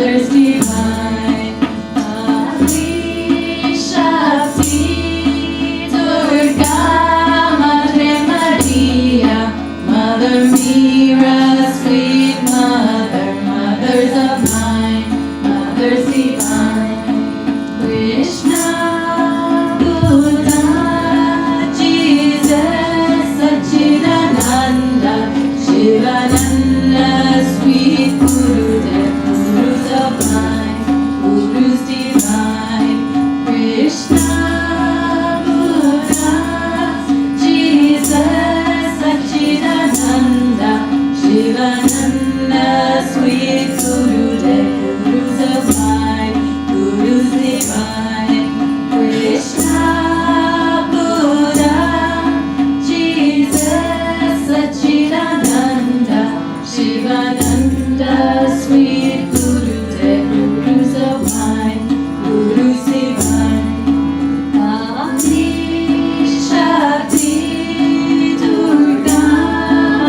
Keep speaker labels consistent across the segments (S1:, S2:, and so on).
S1: Mothers divine, Adi Shakti, Durga, Madre Maria, Mother Mira, sweet Mother, Mothers of mine, Mothers divine, Krishna, Buddha, Jesus, Sachidananda, Shivananda, sweet Gurudev, Gurus of mine, Gurus divine, Krishna, Buddha, Jesus, Sachidananda, Shivananda, sweet Gurudev, Gurus of mine, Gurus divine, Krishna, Buddha, Jesus, Sachidananda, Shivananda, sweet Gurudev, Gurus of mine, Gurus divine, Adi Shakti, Durga,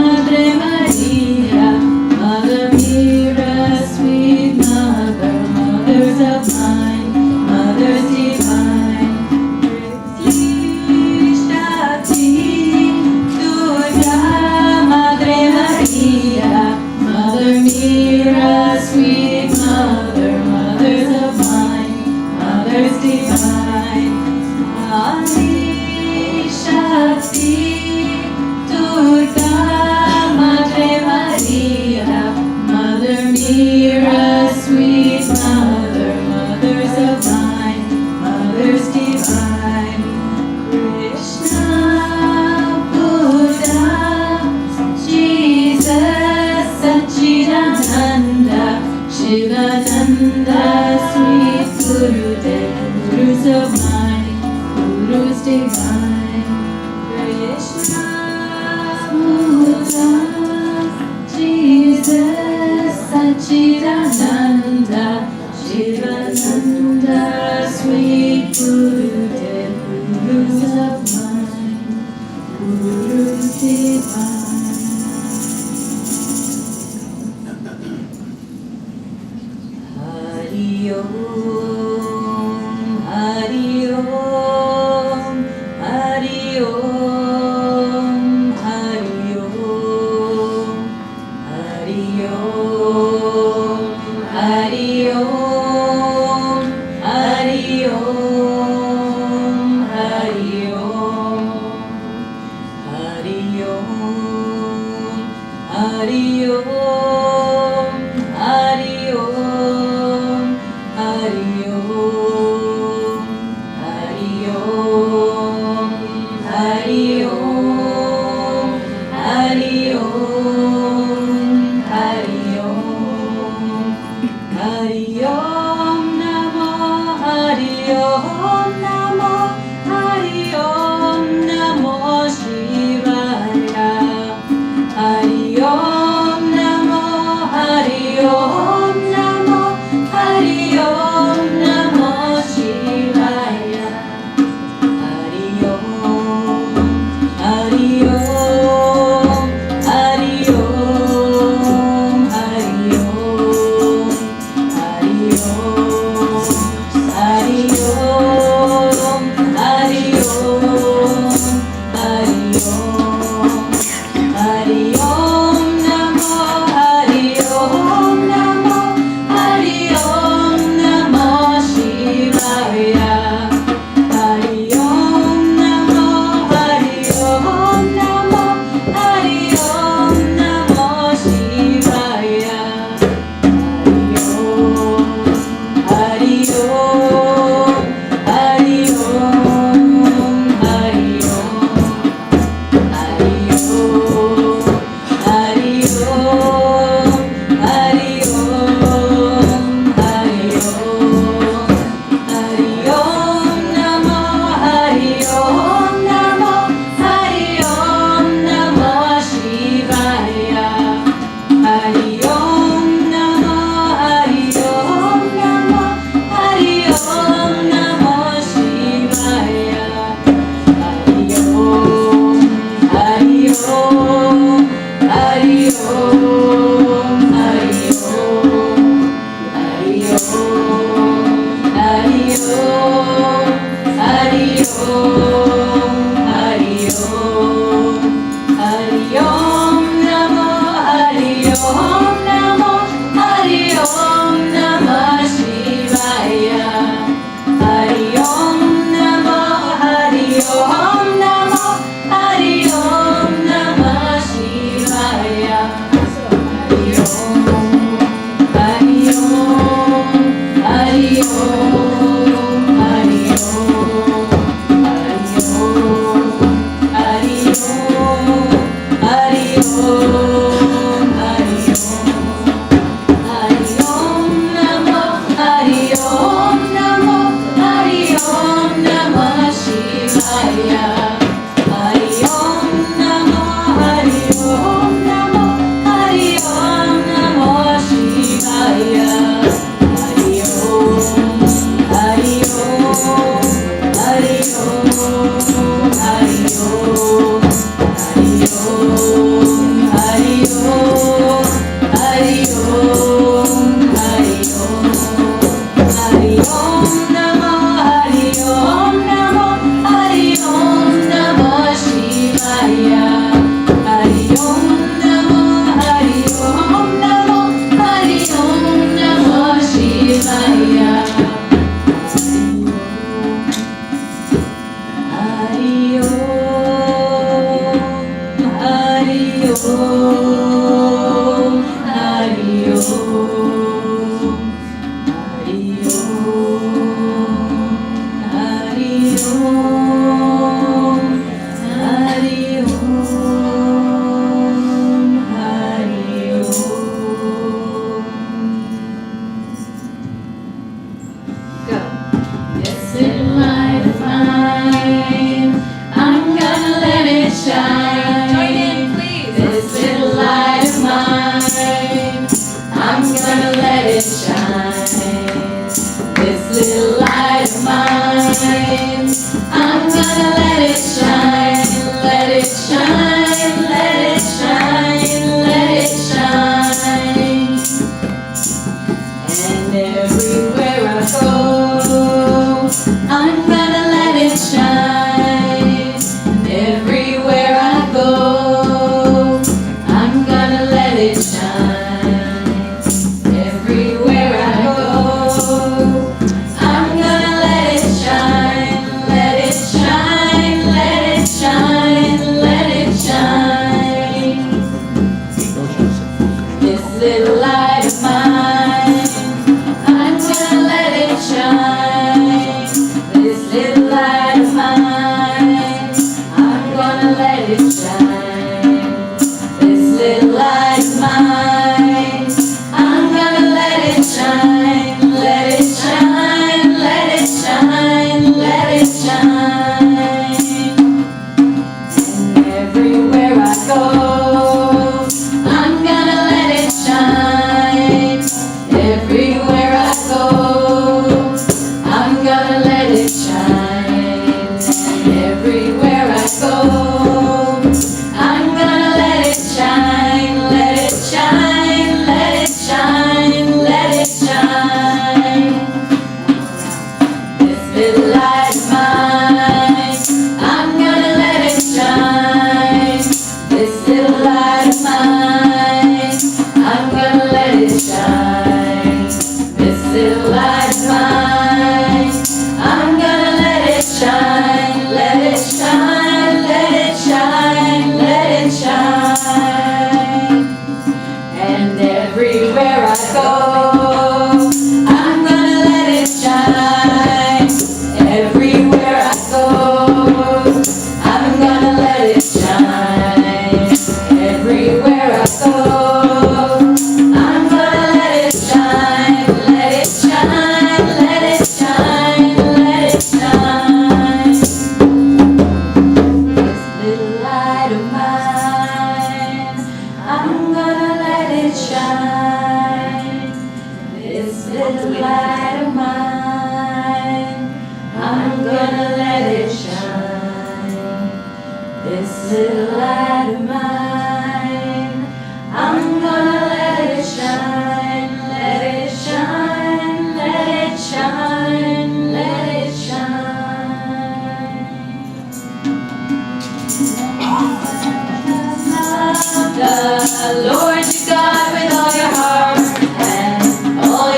S1: Madre Maria, Mother Mira, sweet Mother, Mothers of mine, Mothers divine, Krishna Shakti, Durga, Madre Maria, Mother Mira, sweet Mother, Mothers of mine, Mothers divine, Adi Shakti, Durga, Madre Maria, Mother Mira, sweet Mother, Mothers of mine, Mothers divine, Krishna, Buddha, Jesus, Sachidananda, Shivananda, sweet Gurudev, Gurus of mine, Gurus divine, Krishna, Buddha, Jesus, Sachidananda, Shivananda, sweet Gurudev, Gurus of mine, Gurus divine. Hari Om, Hari Om, Hari Om, Hari Om, Hari Om, Hari Om, Hari Om, Hari Om, Hari Om, Hari Om, Hari Om, Hari Om, Hari Om, Hari Om, Hari Om, Hari Om, Hari Om Namo, Hari Om Namo, Hari Om Namo Shivaya, Hari Om Namo, Hari Om Namo, Hari Om Namo Shivaya, Hari Om, Hari Om, Hari Om, Hari Om, Hari Om, Lord your God with all your heart and all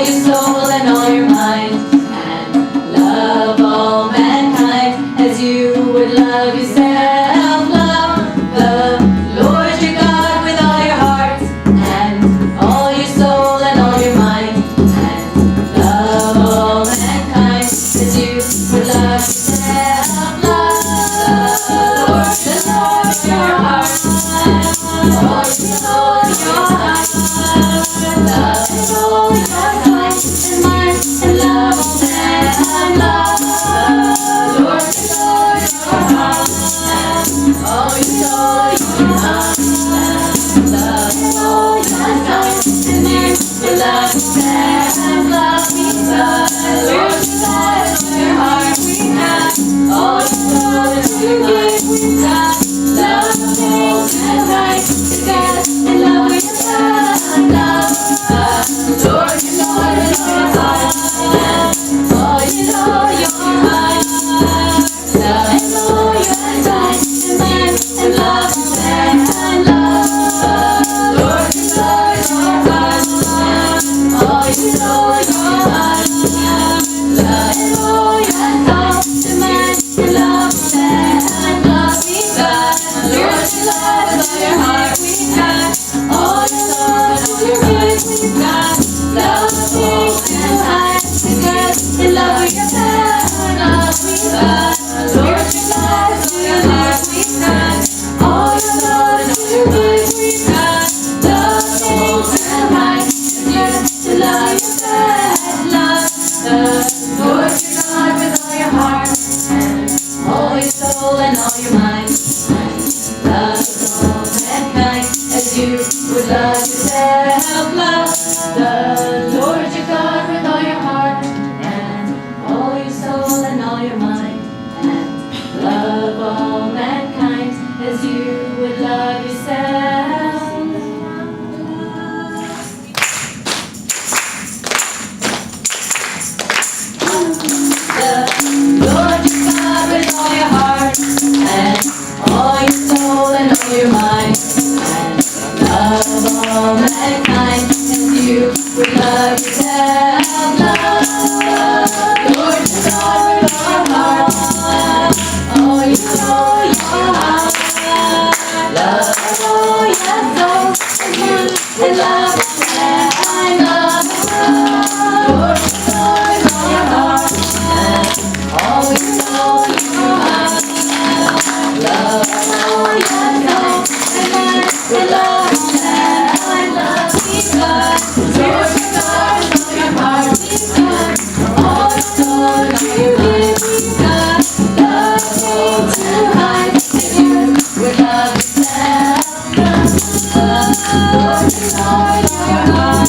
S1: and love me God. Lord, you light on your heart we got. All your soul and all your mind we got. Love things and right to God. And love we got. Love God. Lord, you Lord and all your heart and all you know your mind. Love and all your time and mind and love and love. Lord, you Lord and all your heart and all you know your mind. Love and all your time and mind and love and love me God. Lord, you Lord and all your heart we got. All your soul and all your mind we got. Love things and hide and good and love we got. Love we got. Lord, you Lord and all your heart we got. All your soul and all your mind we got. Love things and hide and good and love you got. Love the Lord your God with all your heart and all your soul and all your mind. Love all mankind as you would love yourself. Love the Lord your God with all your heart and all your soul and all your mind. And love all mankind as you would love yourself. The Lord your God with all your heart and all your soul and all your mind. And love all mankind as you would love yourself. Love Lord your God with all your heart, all your soul, your heart. Love all your soul and you and love and love. Lord your God with all your heart and all your soul, your heart. Love all your soul and love and love me God. Lord your God with all your heart we got. All your soul and all your mind we got. Love me to hide and you would love yourself. Lord your God with all your heart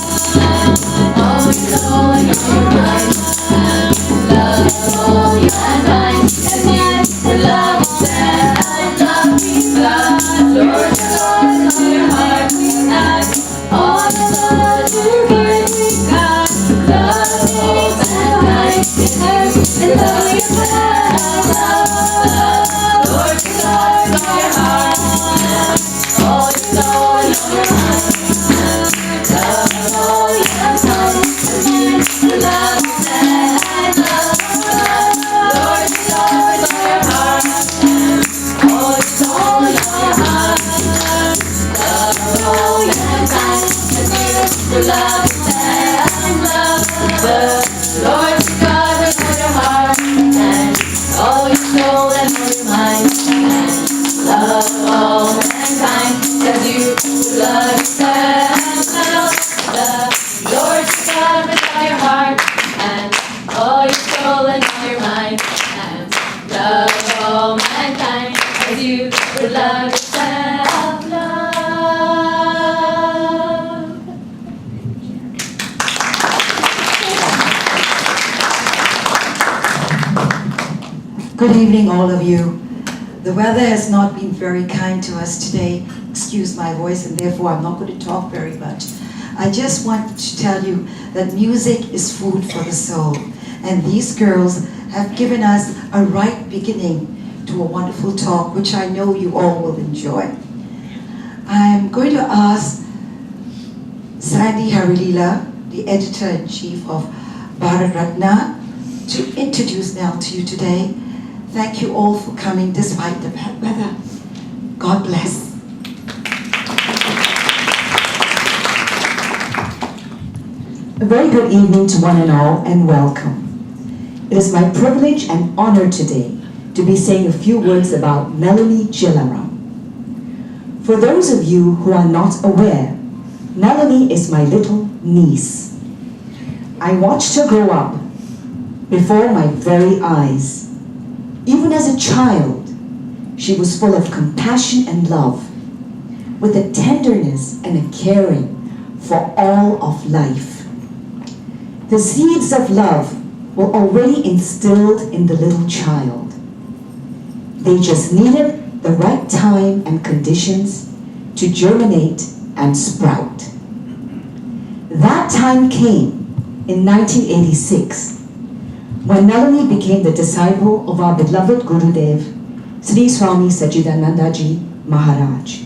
S1: all your soul and all your mind. Love all your mind and love and love me God. Lord your God with all your heart we got. All the love you give we got. Love things and right and love yourself. Lord your God with all your heart all your soul and all your mind. Love all your soul and love and love. Lord your God with all your heart all your soul and all your heart. Love all your time and you love and love the Lord your God with all your heart and all your soul and all your mind. And love all mankind as you love yourself. Love the Lord your God with all your heart and all your soul and all your mind. And love all mankind as you would love yourself. Love.
S2: Good evening, all of you. The weather has not been very kind to us today. Excuse my voice, and therefore I'm not going to talk very much. I just want to tell you that music is food for the soul. And these girls have given us a right beginning to a wonderful talk, which I know you all will enjoy. I'm going to ask Sandy Harilila, the editor-in-chief of Bharat Ratna, to introduce Nell to you today. Thank you all for coming despite the bad weather. God bless.
S3: A very good evening to one and all, and welcome. It is my privilege and honor today to be saying a few words about Nalanie Chellaram. For those of you who are not aware, Nalanie is my little niece. I watched her grow up before my very eyes. Even as a child, she was full of compassion and love, with a tenderness and a caring for all of life. The seeds of love were already instilled in the little child. They just needed the right time and conditions to germinate and sprout. That time came in 1986 when Nalanie became the disciple of our beloved Gurudev, Sri Swami Sachidanandaji Maharaj.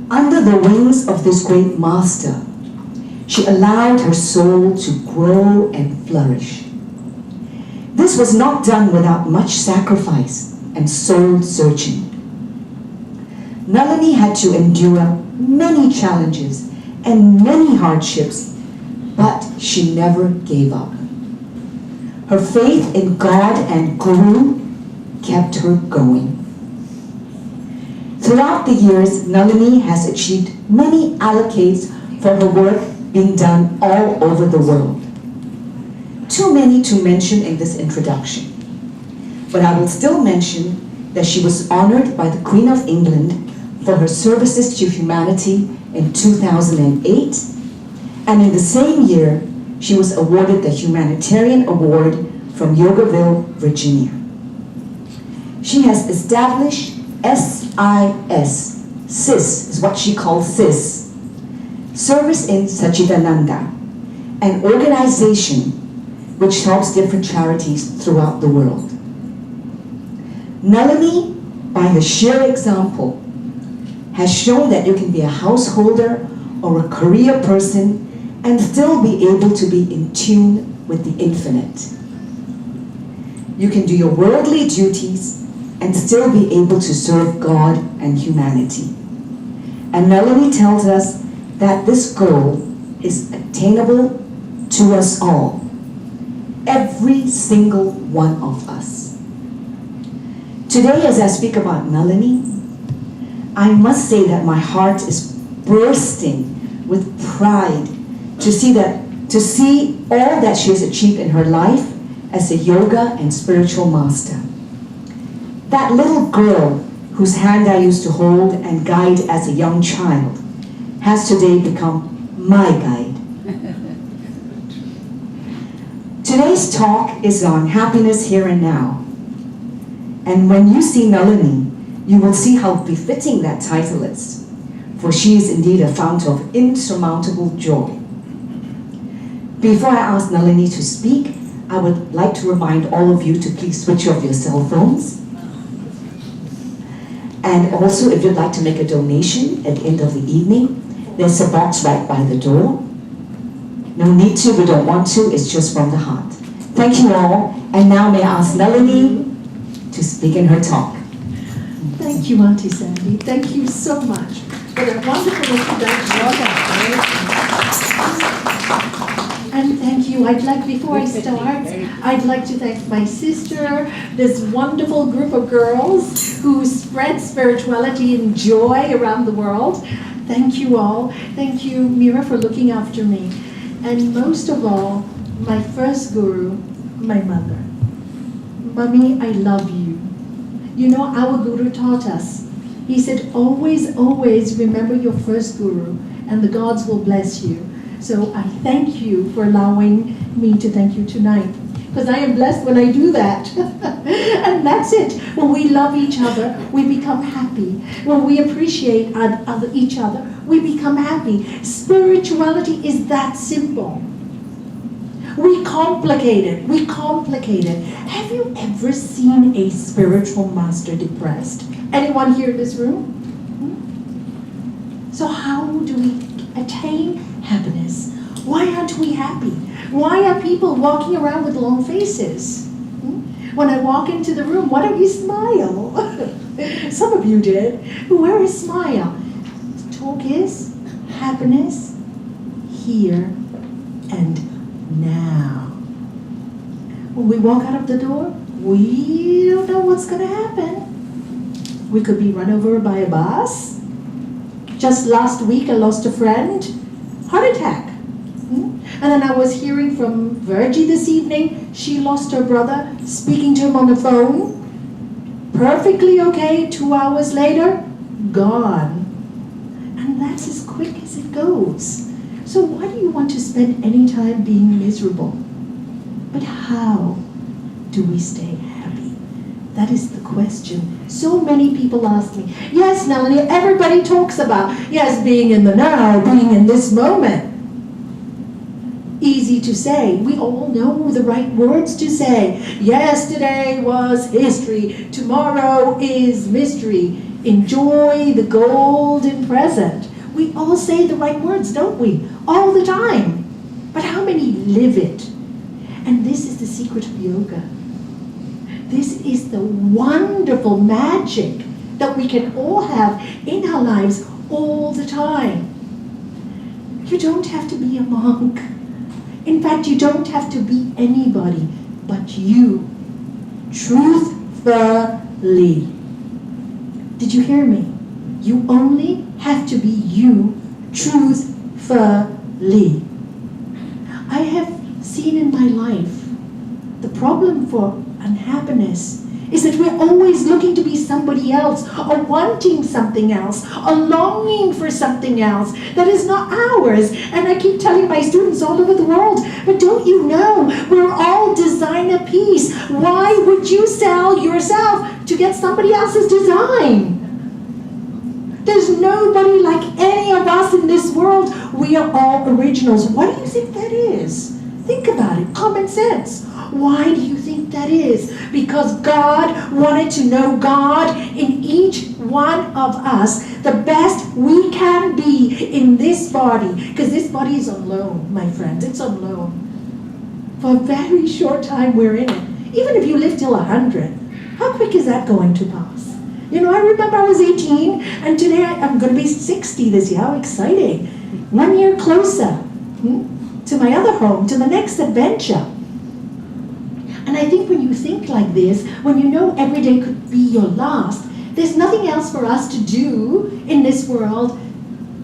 S3: Under the wings of this great master, she allowed her soul to grow and flourish. This was not done without much sacrifice and soul searching. Nalanie had to endure many challenges and many hardships, but she never gave up. Her faith in God and Guru kept her going. Throughout the years, Nalanie has achieved many accolades for her work being done all over the world. Too many to mention in this introduction, but I will still mention that she was honored by the Queen of England for her services to humanity in 2008, and in the same year, she was awarded the Humanitarian Award from Yogaville, Virginia. She has established SIS is what she calls SIS, Service in Sachidananda, an organization which helps different charities throughout the world. Nalanie, by her sheer example, has shown that you can be a householder or a career person and still be able to be in tune with the infinite. You can do your worldly duties and still be able to serve God and humanity. And Nalanie tells us that this goal is attainable to us all, every single one of us. Today, as I speak about Nalanie, I must say that my heart is bursting with pride to see all that she has achieved in her life as a yoga and spiritual master. That little girl whose hand I used to hold and guide as a young child has today become my guide. Today's talk is on happiness here and now. And when you see Nalanie, you will see how befitting that title is, for she is indeed a fount of insurmountable joy. Before I ask Nalanie to speak, I would like to remind all of you to please switch off your cell phones. And also, if you'd like to make a donation at the end of the evening, there's a box right by the door. No need to, we don't want to, it's just from the heart. Thank you all, and now may I ask Nalanie to speak in her talk.
S4: Thank you, Auntie Sandy. Thank you so much for that wonderful introduction. And thank you. Before I start, I'd like to thank my sister, this wonderful group of girls who spread spirituality and joy around the world. Thank you all. Thank you, Mira, for looking after me. And most of all, my first guru, my mother. Mummy, I love you. You know, our guru taught us. He said, always, always remember your first guru, and the gods will bless you. So I thank you for allowing me to thank you tonight, because I am blessed when I do that. And that's it. When we love each other, we become happy. When we appreciate each other, we become happy. Spirituality is that simple. We complicate it. Have you ever seen a spiritual master depressed? Anyone here in this room? So how do we attain happiness? Why aren't we happy? Why are people walking around with long faces? When I walk into the room, why don't you smile? Some of you did. Where is smile? The talk is happiness here and now. When we walk out of the door, we don't know what's going to happen. We could be run over by a bus. Just last week, I lost a friend. Heart attack. And then I was hearing from Virgie this evening. She lost her brother, speaking to him on the phone. Perfectly okay, 2 hours later, gone. And that's as quick as it goes. So why do you want to spend any time being miserable? But how do we stay happy? That is the question. So many people ask me, yes, Nalanie, everybody talks about, yes, being in the now, being in this moment. Easy to say. We all know the right words to say. Yesterday was history. Tomorrow is mystery. Enjoy the golden present. We all say the right words, don't we? All the time. But how many live it? And this is the secret of yoga. This is the wonderful magic that we can all have in our lives all the time. You don't have to be a monk. In fact, you don't have to be anybody but you. Truthfully. Did you hear me? You only have to be you, truthfully. I have seen in my life the problem for unhappiness is that we're always looking to be somebody else, or wanting something else, or longing for something else that is not ours. And I keep telling my students all over the world, but don't you know, we're all design a piece. Why would you sell yourself to get somebody else's design? There's nobody like any of us in this world. We are all originals. What do you think that is? Think about it. Common sense. Why do you think that is? Because God wanted to know God in each one of us, the best we can be in this body. Because this body is on loan, my friends. It's on loan. For a very short time we're in it. Even if you live till 100, how quick is that going to pass? You know, I remember I was 18, and today I'm going to be 60 this year. How exciting. 1 year closer to my other home, to the next adventure. And I think when you think like this, when you know every day could be your last, there's nothing else for us to do in this world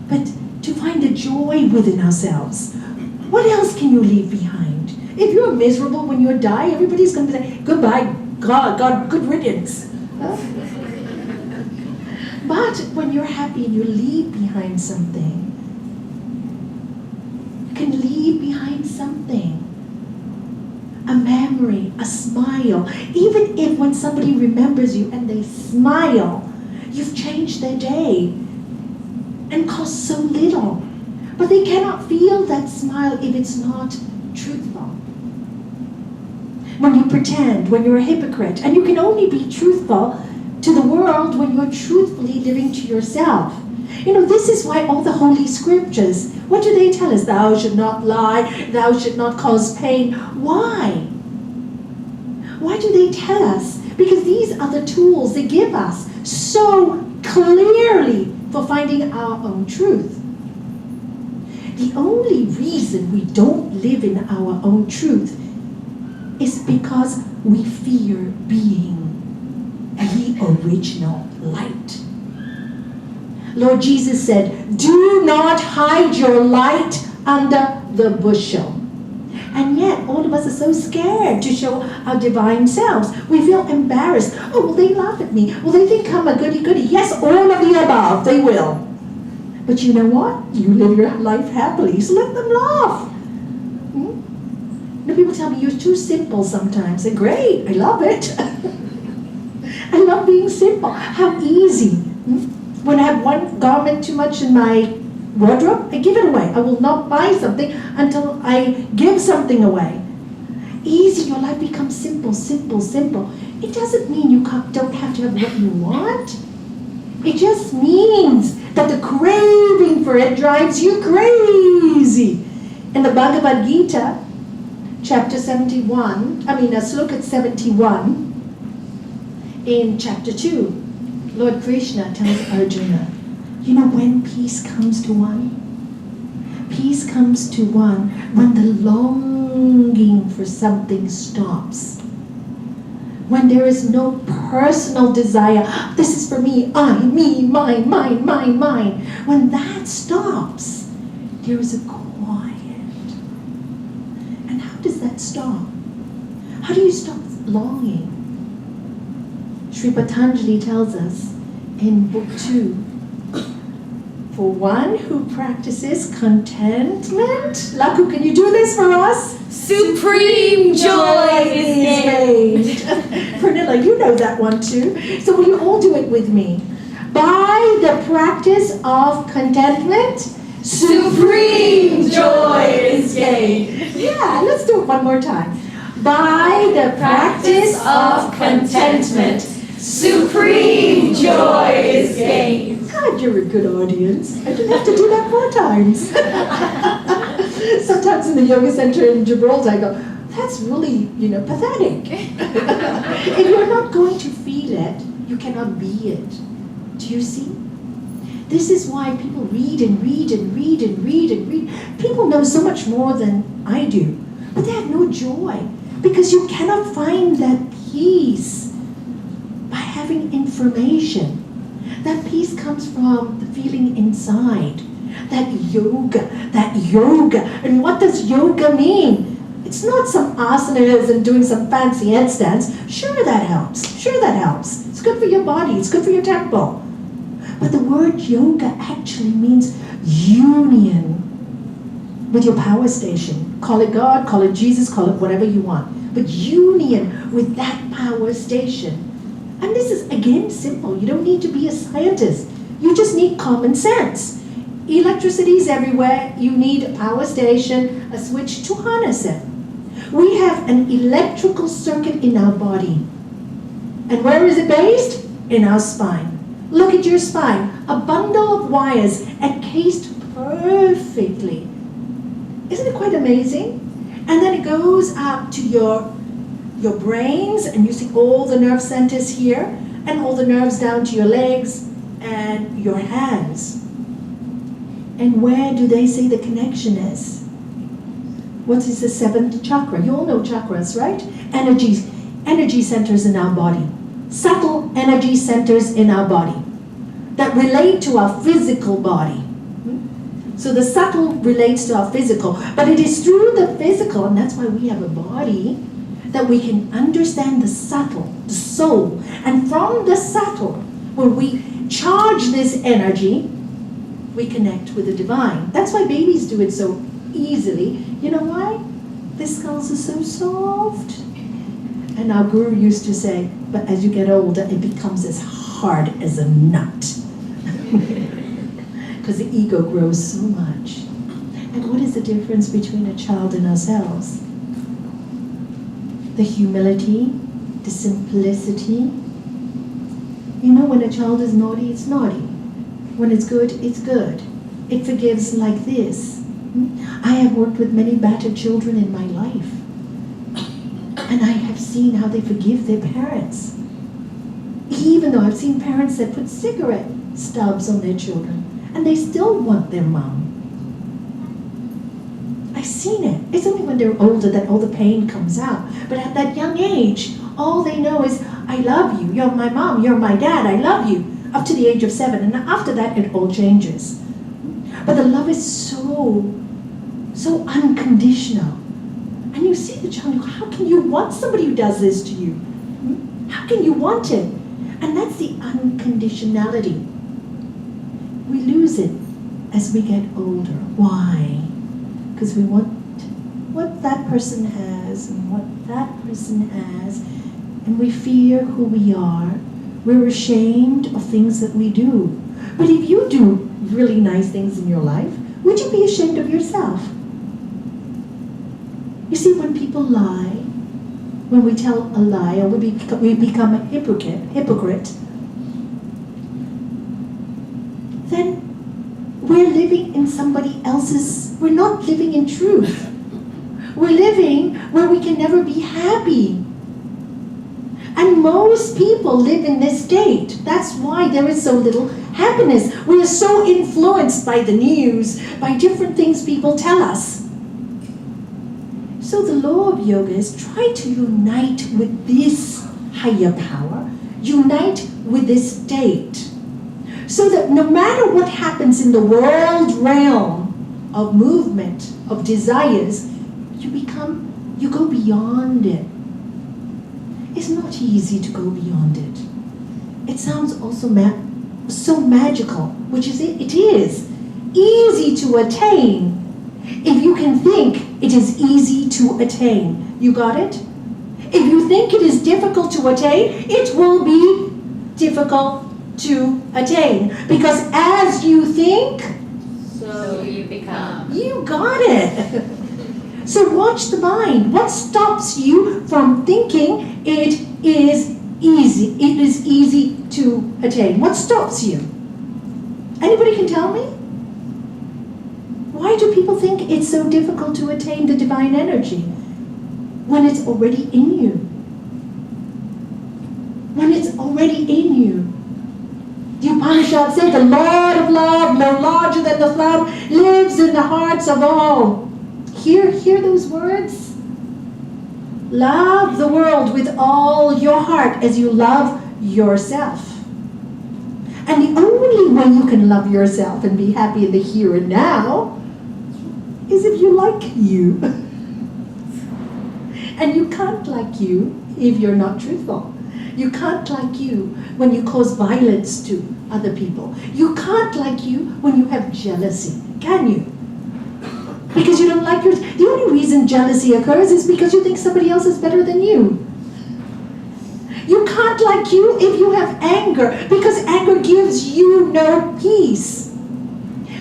S4: but to find the joy within ourselves. What else can you leave behind? If you're miserable when you die, everybody's going to say, goodbye, God, good riddance. Huh? But when you're happy and you leave behind something, you can leave behind something. A memory, a smile. Even if when somebody remembers you and they smile, you've changed their day and cost so little. But they cannot feel that smile if it's not truthful. When you pretend, when you're a hypocrite, and you can only be truthful to the world when you're truthfully living to yourself. You know, this is why all the holy scriptures, what do they tell us? Thou should not lie, thou should not cause pain. Why? Why do they tell us? Because these are the tools they give us so clearly for finding our own truth. The only reason we don't live in our own truth is because we fear being the original light. Lord Jesus said, do not hide your light under the bushel. And yet, all of us are so scared to show our divine selves. We feel embarrassed. Oh, will they laugh at me? Will they think I'm a goody-goody? Yes, all of the above, they will. But you know what? You live your life happily, so let them laugh. You know, people tell me, you're too simple sometimes. I say, great, I love it. I love being simple. How easy. When I have one garment too much in my wardrobe, I give it away. I will not buy something until I give something away. Easy, your life becomes simple, simple, simple. It doesn't mean you don't have to have what you want. It just means that the craving for it drives you crazy. In the Bhagavad Gita, chapter 71, let's look at 71, in chapter 2, Lord Krishna tells Arjuna, you know when peace comes to one? Peace comes to one when the longing for something stops. When there is no personal desire, this is for me, I, me, mine, mine, mine, mine. When that stops, there is a quiet. And how does that stop? How do you stop longing? Sri Patanjali tells us in book 2, for one who practices contentment. Laku, can you do this for us?
S1: Supreme joy is gained.
S4: Pernilla, you know that one too. So will you all do it with me? By the practice of contentment,
S1: Supreme joy is gained.
S4: Yeah, let's do it one more time. By the practice of contentment,
S1: Supreme joy is gained.
S4: God, you're a good audience. I didn't have to do that 4 times. Sometimes in the yoga center in Gibraltar, I go, that's really, pathetic. If you're not going to feel it, you cannot be it. Do you see? This is why people read and read and read and read and read. People know so much more than I do, but they have no joy because you cannot find that peace by having information. That peace comes from the feeling inside. That yoga. And what does yoga mean? It's not some asanas and doing some fancy headstands. Sure, that helps. It's good for your body. It's good for your temple. But the word yoga actually means union with your power station. Call it God, call it Jesus, call it whatever you want. But union with that power station. And this is, again, simple. You don't need to be a scientist. You just need common sense. Electricity is everywhere. You need a power station, a switch to harness it. We have an electrical circuit in our body. And where is it based? In our spine. Look at your spine. A bundle of wires encased perfectly. Isn't it quite amazing? And then it goes up to your brains, and you see all the nerve centers here, and all the nerves down to your legs and your hands. And where do they say the connection is? What is the 7th chakra? You all know chakras, right? Energy centers in our body. Subtle energy centers in our body that relate to our physical body. So the subtle relates to our physical, but it is through the physical, and that's why we have a body, that we can understand the subtle, the soul. And from the subtle, when we charge this energy, we connect with the divine. That's why babies do it so easily. You know why? Their skulls are so soft. And our guru used to say, but as you get older, it becomes as hard as a nut. Because the ego grows so much. And what is the difference between a child and ourselves? The humility, the simplicity. You know, when a child is naughty, it's naughty. When it's good, it's good. It forgives like this. I have worked with many battered children in my life. And I have seen how they forgive their parents. Even though I've seen parents that put cigarette stubs on their children, and they still want their mom. I've seen it. It's only when they're older that all the pain comes out. But at that young age, all they know is, I love you. You're my mom. You're my dad. I love you. Up to the age of 7. And after that, it all changes. But the love is so unconditional. And you see the child, how can you want somebody who does this to you? How can you want it? And that's the unconditionality. We lose it as we get older. Why? Because we want what that person has and what that person has, and we fear who we are. We're ashamed of things that we do. But if you do really nice things in your life, would you be ashamed of yourself? You see, when people lie, when we tell a lie, or we become a hypocrite, then we're living in somebody else's, we're not living in truth. We're living where we can never be happy. And most people live in this state. That's why there is so little happiness. We are so influenced by the news, by different things people tell us. So the law of yoga is try to unite with this higher power, unite with this state, so that no matter what happens in the world realm of movement, of desires, you go beyond it. It's not easy to go beyond it. It sounds also so magical, which is it is. easy to attain if you can think it is easy to attain. You got it? If you think it is difficult to attain, it will be difficult to attain. Because as you think,
S1: So you become.
S4: you got it. So watch the mind. What stops you from thinking it is easy? It is easy to attain. What stops you? Anybody can tell me? Why do people think it's so difficult to attain the divine energy when it's already in you? When it's already in you. The Upanishad said, the Lord of love, no larger than the flower, lives in the hearts of all. Hear those words? Love the world with all your heart as you love yourself. And the only way you can love yourself and be happy in the here and now is if you like you. And you can't like you if you're not truthful. You can't like you when you cause violence to other people. You can't like you when you have jealousy, can you? Because you don't like yours. The only reason jealousy occurs is because you think somebody else is better than you. You can't like you if you have anger, because anger gives you no peace.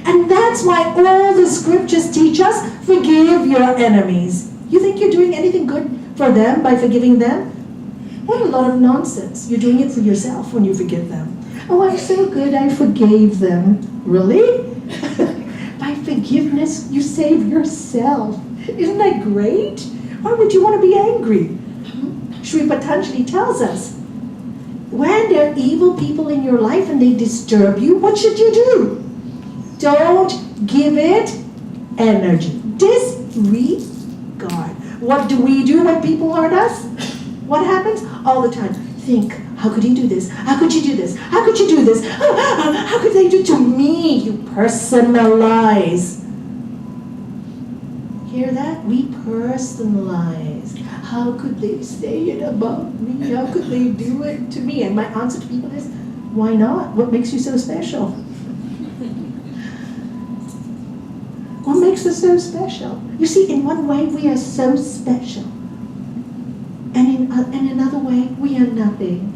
S4: And that's why all the scriptures teach us, forgive your enemies. You think you're doing anything good for them by forgiving them? What a lot of nonsense. You're doing it for yourself when you forgive them. Oh, I'm so good, I forgave them. Really? By forgiveness, you save yourself. Isn't that great? Why would you want to be angry? Sri Patanjali tells us, when there are evil people in your life and they disturb you, what should you do? Don't give it energy. Disregard. What do we do when people hurt us? What happens? All the time. Think, how could he do this? How could you do this? How could you do this? How could they do to me? You personalize. Hear that? We personalize. How could they say it about me? How could they do it to me? And my answer to people is, why not? What makes you so special? What makes us so special? You see, in one way, we are so special. And in another way, we are nothing.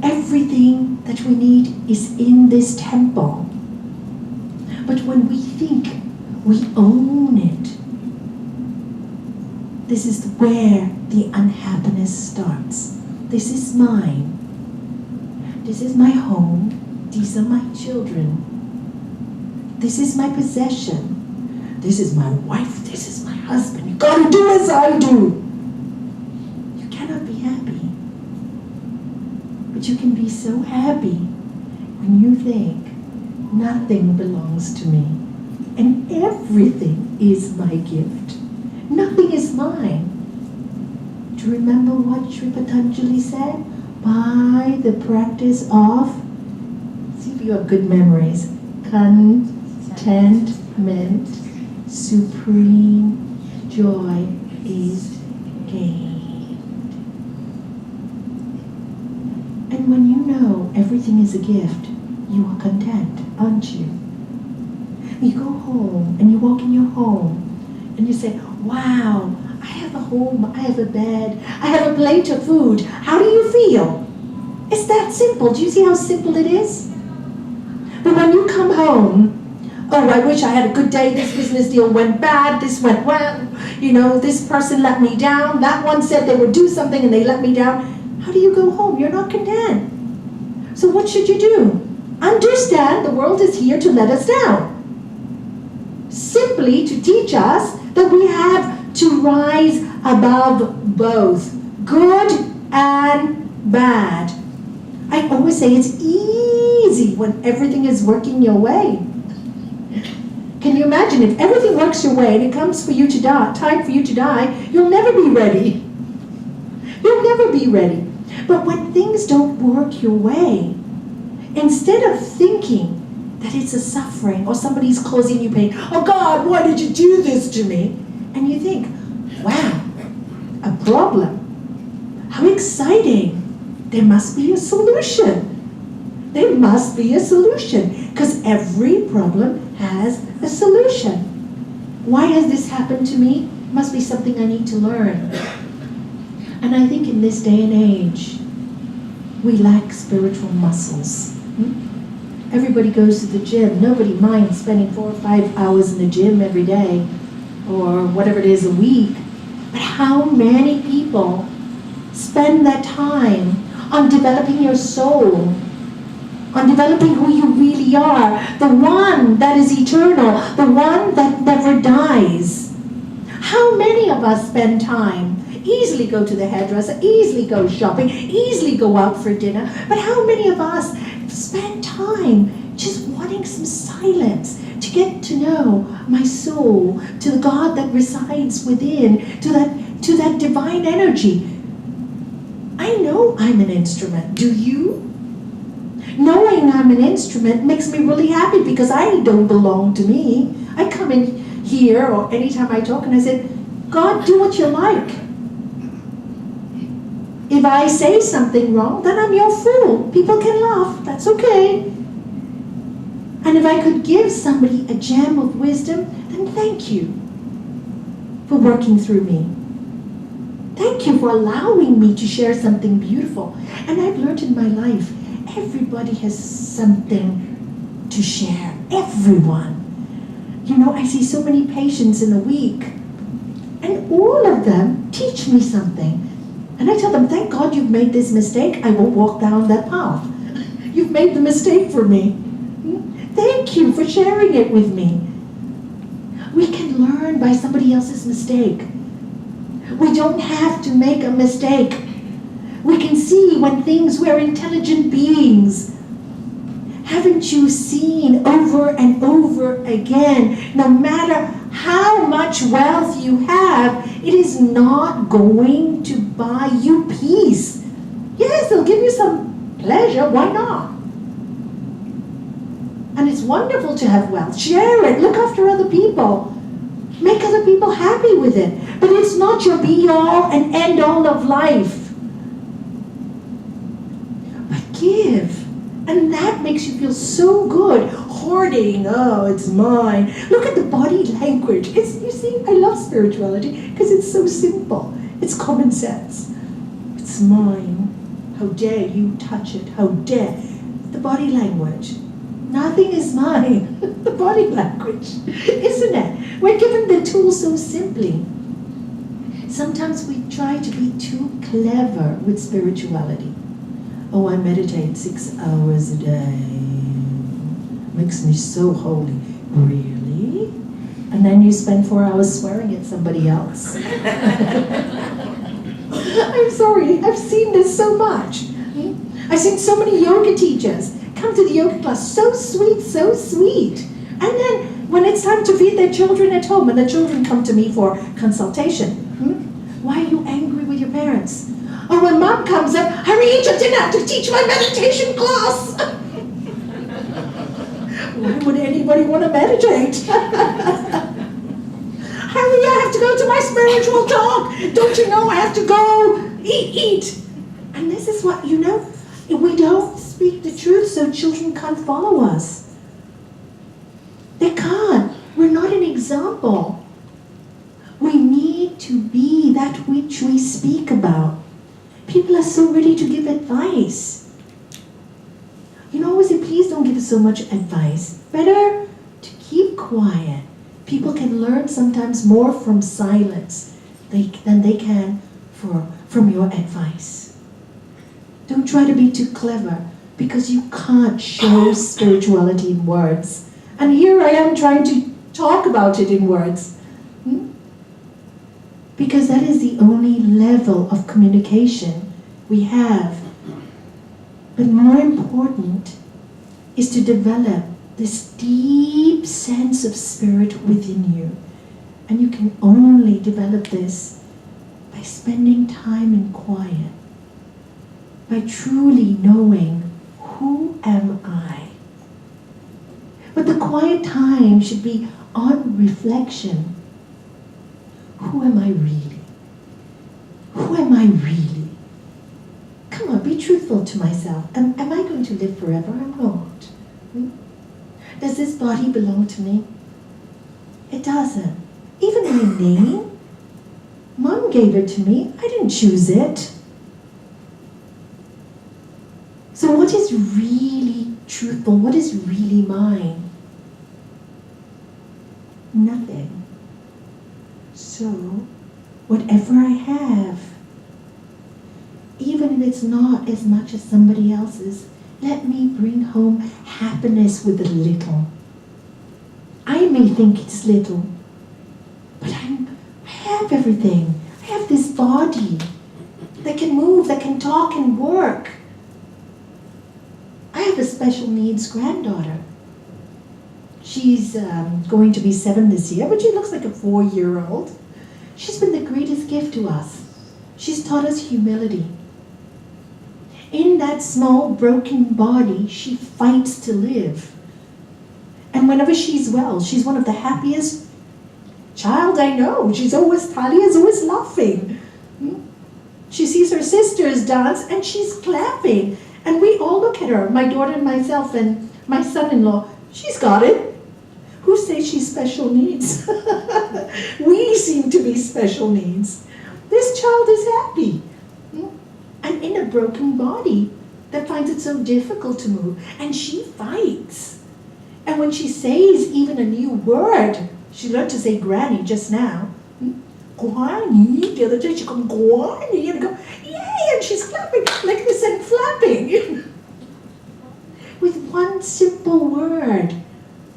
S4: Everything that we need is in this temple. But when we think we own it, this is where the unhappiness starts. This is mine. This is my home. These are my children. This is my possession. This is my wife. This is my husband. You gotta do as I do. You cannot be happy. But you can be so happy when you think nothing belongs to me and everything is my gift. Nothing is mine. Do you remember what Sri Patanjali said? By the practice of, see if you have good memories, contentment, supreme joy is gained. And when you know everything is a gift, you are content, aren't you? You go home and you walk in your home and you say, wow, I have a home, I have a bed, I have a plate of food. How do you feel? It's that simple. Do you see how simple it is? But when you come home, oh, I wish I had a good day, this business deal went bad, this went well, you know, this person let me down, that one said they would do something and they let me down. How do you go home? You're not content. So what should you do? Understand the world is here to let us down. Simply to teach us that we have to rise above both, good and bad. I always say it's easy when everything is working your way. Can you imagine if everything works your way and it comes for you to die, time for you to die, you'll never be ready. You'll never be ready. But when things don't work your way, instead of thinking that it's a suffering or somebody's causing you pain, oh God, why did you do this to me? And you think, wow, a problem. How exciting. There must be a solution. There must be a solution, because every problem has a solution. Why has this happened to me? Must be something I need to learn. And I think in this day and age, we lack spiritual muscles. Everybody goes to the gym. Nobody minds spending 4 or 5 hours in the gym every day, or whatever it is a week. But how many people spend that time on developing your soul, on developing who you really are, the one that is eternal, the one that never dies? How many of us spend time, easily go to the hairdresser, easily go shopping, easily go out for dinner, but how many of us spend time just wanting some silence, to get to know my soul, to the God that resides within, to that divine energy? I know I'm an instrument. Do you? Knowing I'm an instrument makes me really happy, because I don't belong to me. I come in here or anytime I talk and I say, God, do what you like. If I say something wrong, then I'm your fool. People can laugh. That's okay. And if I could give somebody a gem of wisdom, then thank you for working through me. Thank you for allowing me to share something beautiful. And I've learned in my life, everybody has something to share. Everyone. You know, I see so many patients in a week, and all of them teach me something. And I tell them, thank God you've made this mistake. I won't walk down that path. You've made the mistake for me. Thank you for sharing it with me. We can learn by somebody else's mistake. We don't have to make a mistake. We can see when we're intelligent beings. Haven't you seen over and over again, no matter how much wealth you have, it is not going to buy you peace. Yes, it'll give you some pleasure, why not? And it's wonderful to have wealth. Share it, look after other people. Make other people happy with it. But it's not your be-all and end-all of life. But give. And that makes you feel so good. Hoarding, oh, it's mine. Look at the body language. You see, I love spirituality because it's so simple. It's common sense. It's mine. How dare you touch it? How dare? The body language. Nothing is mine. The body language. Isn't it? We're given the tool so simply. Sometimes we try to be too clever with spirituality. Oh, I meditate 6 hours a day. Makes me so holy. Really? And then you spend 4 hours swearing at somebody else. I'm sorry, I've seen this so much. I've seen so many yoga teachers come to the yoga class, so sweet, so sweet. And then when it's time to feed their children at home, and the children come to me for consultation, why are you angry with your parents? Oh, when mom comes up, hurry, eat your dinner to teach my meditation class. Why would anybody want to meditate? Hurry, I have to go to my spiritual talk. Don't you know I have to go eat? And this is what, we don't speak the truth, so children can't follow us. They can't. We're not an example. We need to be that which we speak about. People are so ready to give advice. I always say, please don't give us so much advice. Better to keep quiet. People can learn sometimes more from silence than they can from your advice. Don't try to be too clever, because you can't show spirituality in words. And here I am trying to talk about it in words. Because that is the only level of communication we have. But more important is to develop this deep sense of spirit within you. And you can only develop this by spending time in quiet, by truly knowing, who am I? But the quiet time should be on reflection. Who am I really? Who am I really? Come on, be true. truthful to myself. Am I going to live forever? I'm not. Does this body belong to me? It doesn't. Even my name? Mom gave it to me. I didn't choose it. So what is really truthful? What is really mine? Nothing. So, whatever I have, even if it's not as much as somebody else's, let me bring home happiness with a little. I may think it's little, but I have everything. I have this body that can move, that can talk and work. I have a special needs granddaughter. She's going to be 7 this year, but she looks like a 4-year-old. She's been the greatest gift to us. She's taught us humility. In that small, broken body, she fights to live. And whenever she's well, she's one of the happiest child I know. Talia's always laughing. She sees her sisters dance and she's clapping. And we all look at her, my daughter and myself and my son-in-law. She's got it. Who says she's special needs? We seem to be special needs. This child is happy. And in a broken body that finds it so difficult to move. And she fights. And when she says even a new word, she learned to say granny just now. Granny, the other day she called granny and go, yay, and she's clapping like this and flapping. With one simple word.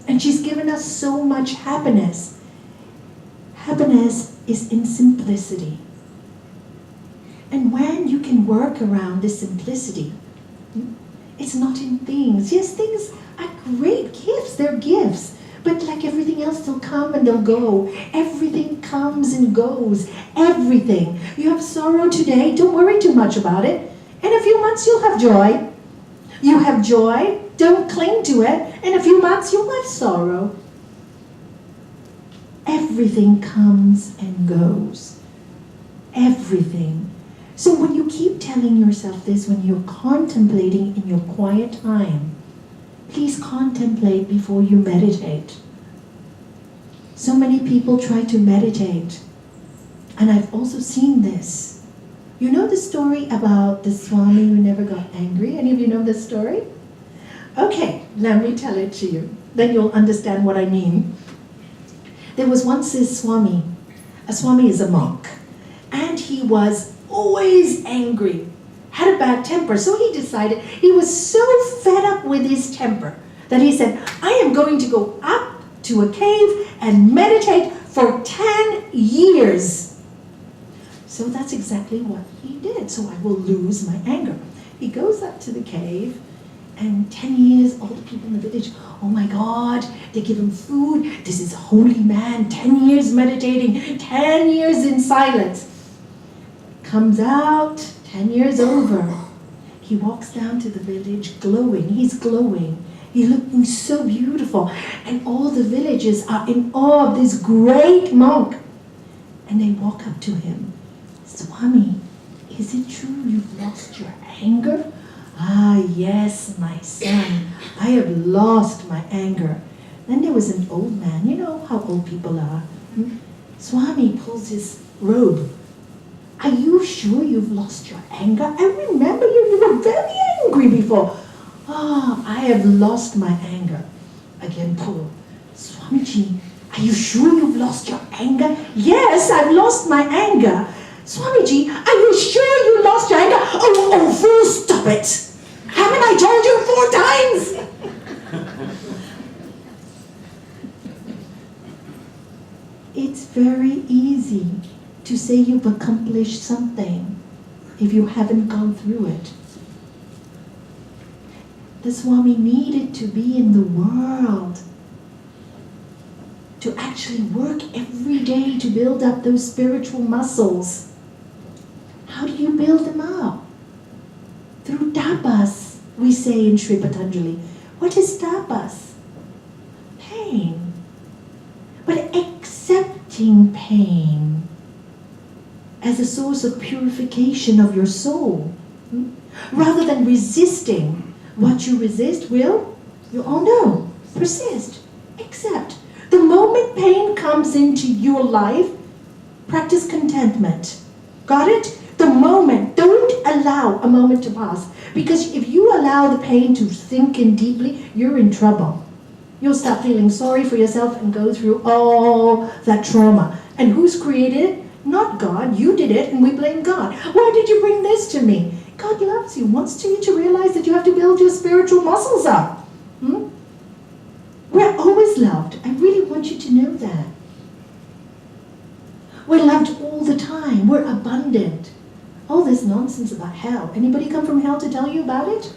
S4: And she's given us so much happiness. Happiness is in simplicity. And when you can work around this simplicity, it's not in things. Yes, things are great gifts. They're gifts. But like everything else, they'll come and they'll go. Everything comes and goes. Everything. You have sorrow today. Don't worry too much about it. In a few months, you'll have joy. You have joy. Don't cling to it. In a few months, you'll have sorrow. Everything comes and goes. Everything. So when you keep telling yourself this, when you're contemplating in your quiet time, please contemplate before you meditate. So many people try to meditate, and I've also seen this. You know the story about the Swami who never got angry? Any of you know this story? Okay, let me tell it to you. Then you'll understand what I mean. There was once this Swami. A Swami is a monk, and he was always angry, had a bad temper. So he decided, he was so fed up with his temper that he said, I am going to go up to a cave and meditate for 10 years. So that's exactly what he did. So I will lose my anger. He goes up to the cave, and 10 years, all the people in the village, oh my God, they give him food. This is a holy man, 10 years meditating, 10 years in silence. Comes out, 10 years over. He walks down to the village glowing. He's glowing. He's looking so beautiful. And all the villagers are in awe of this great monk. And they walk up to him. Swami, is it true you've lost your anger? Ah, yes, my son. I have lost my anger. Then there was an old man. You know how old people are. Swami pulls his robe. Are you sure you've lost your anger? I remember you were very angry before. I have lost my anger. Again, pull. Swamiji, are you sure you've lost your anger? Yes, I've lost my anger. Swamiji, are you sure you lost your anger? Oh, fool, stop it. Haven't I told you 4 times? It's very easy to say you've accomplished something if you haven't gone through it. The Swami needed to be in the world, to actually work every day to build up those spiritual muscles. How do you build them up? Through tapas, we say in Sri Patanjali. What is tapas? Pain. But accepting pain as a source of purification of your soul. Rather than resisting what you resist will, persist. Accept. The moment pain comes into your life, practice contentment. Got it? The moment. Don't allow a moment to pass. Because if you allow the pain to sink in deeply, you're in trouble. You'll start feeling sorry for yourself and go through all that trauma. And who's created it? Not God. You did it and we blame God. Why did you bring this to me? God loves you, wants you to realize that you have to build your spiritual muscles up. We're always loved. I really want you to know that. We're loved all the time. We're abundant. All this nonsense about hell. Anybody come from hell to tell you about it?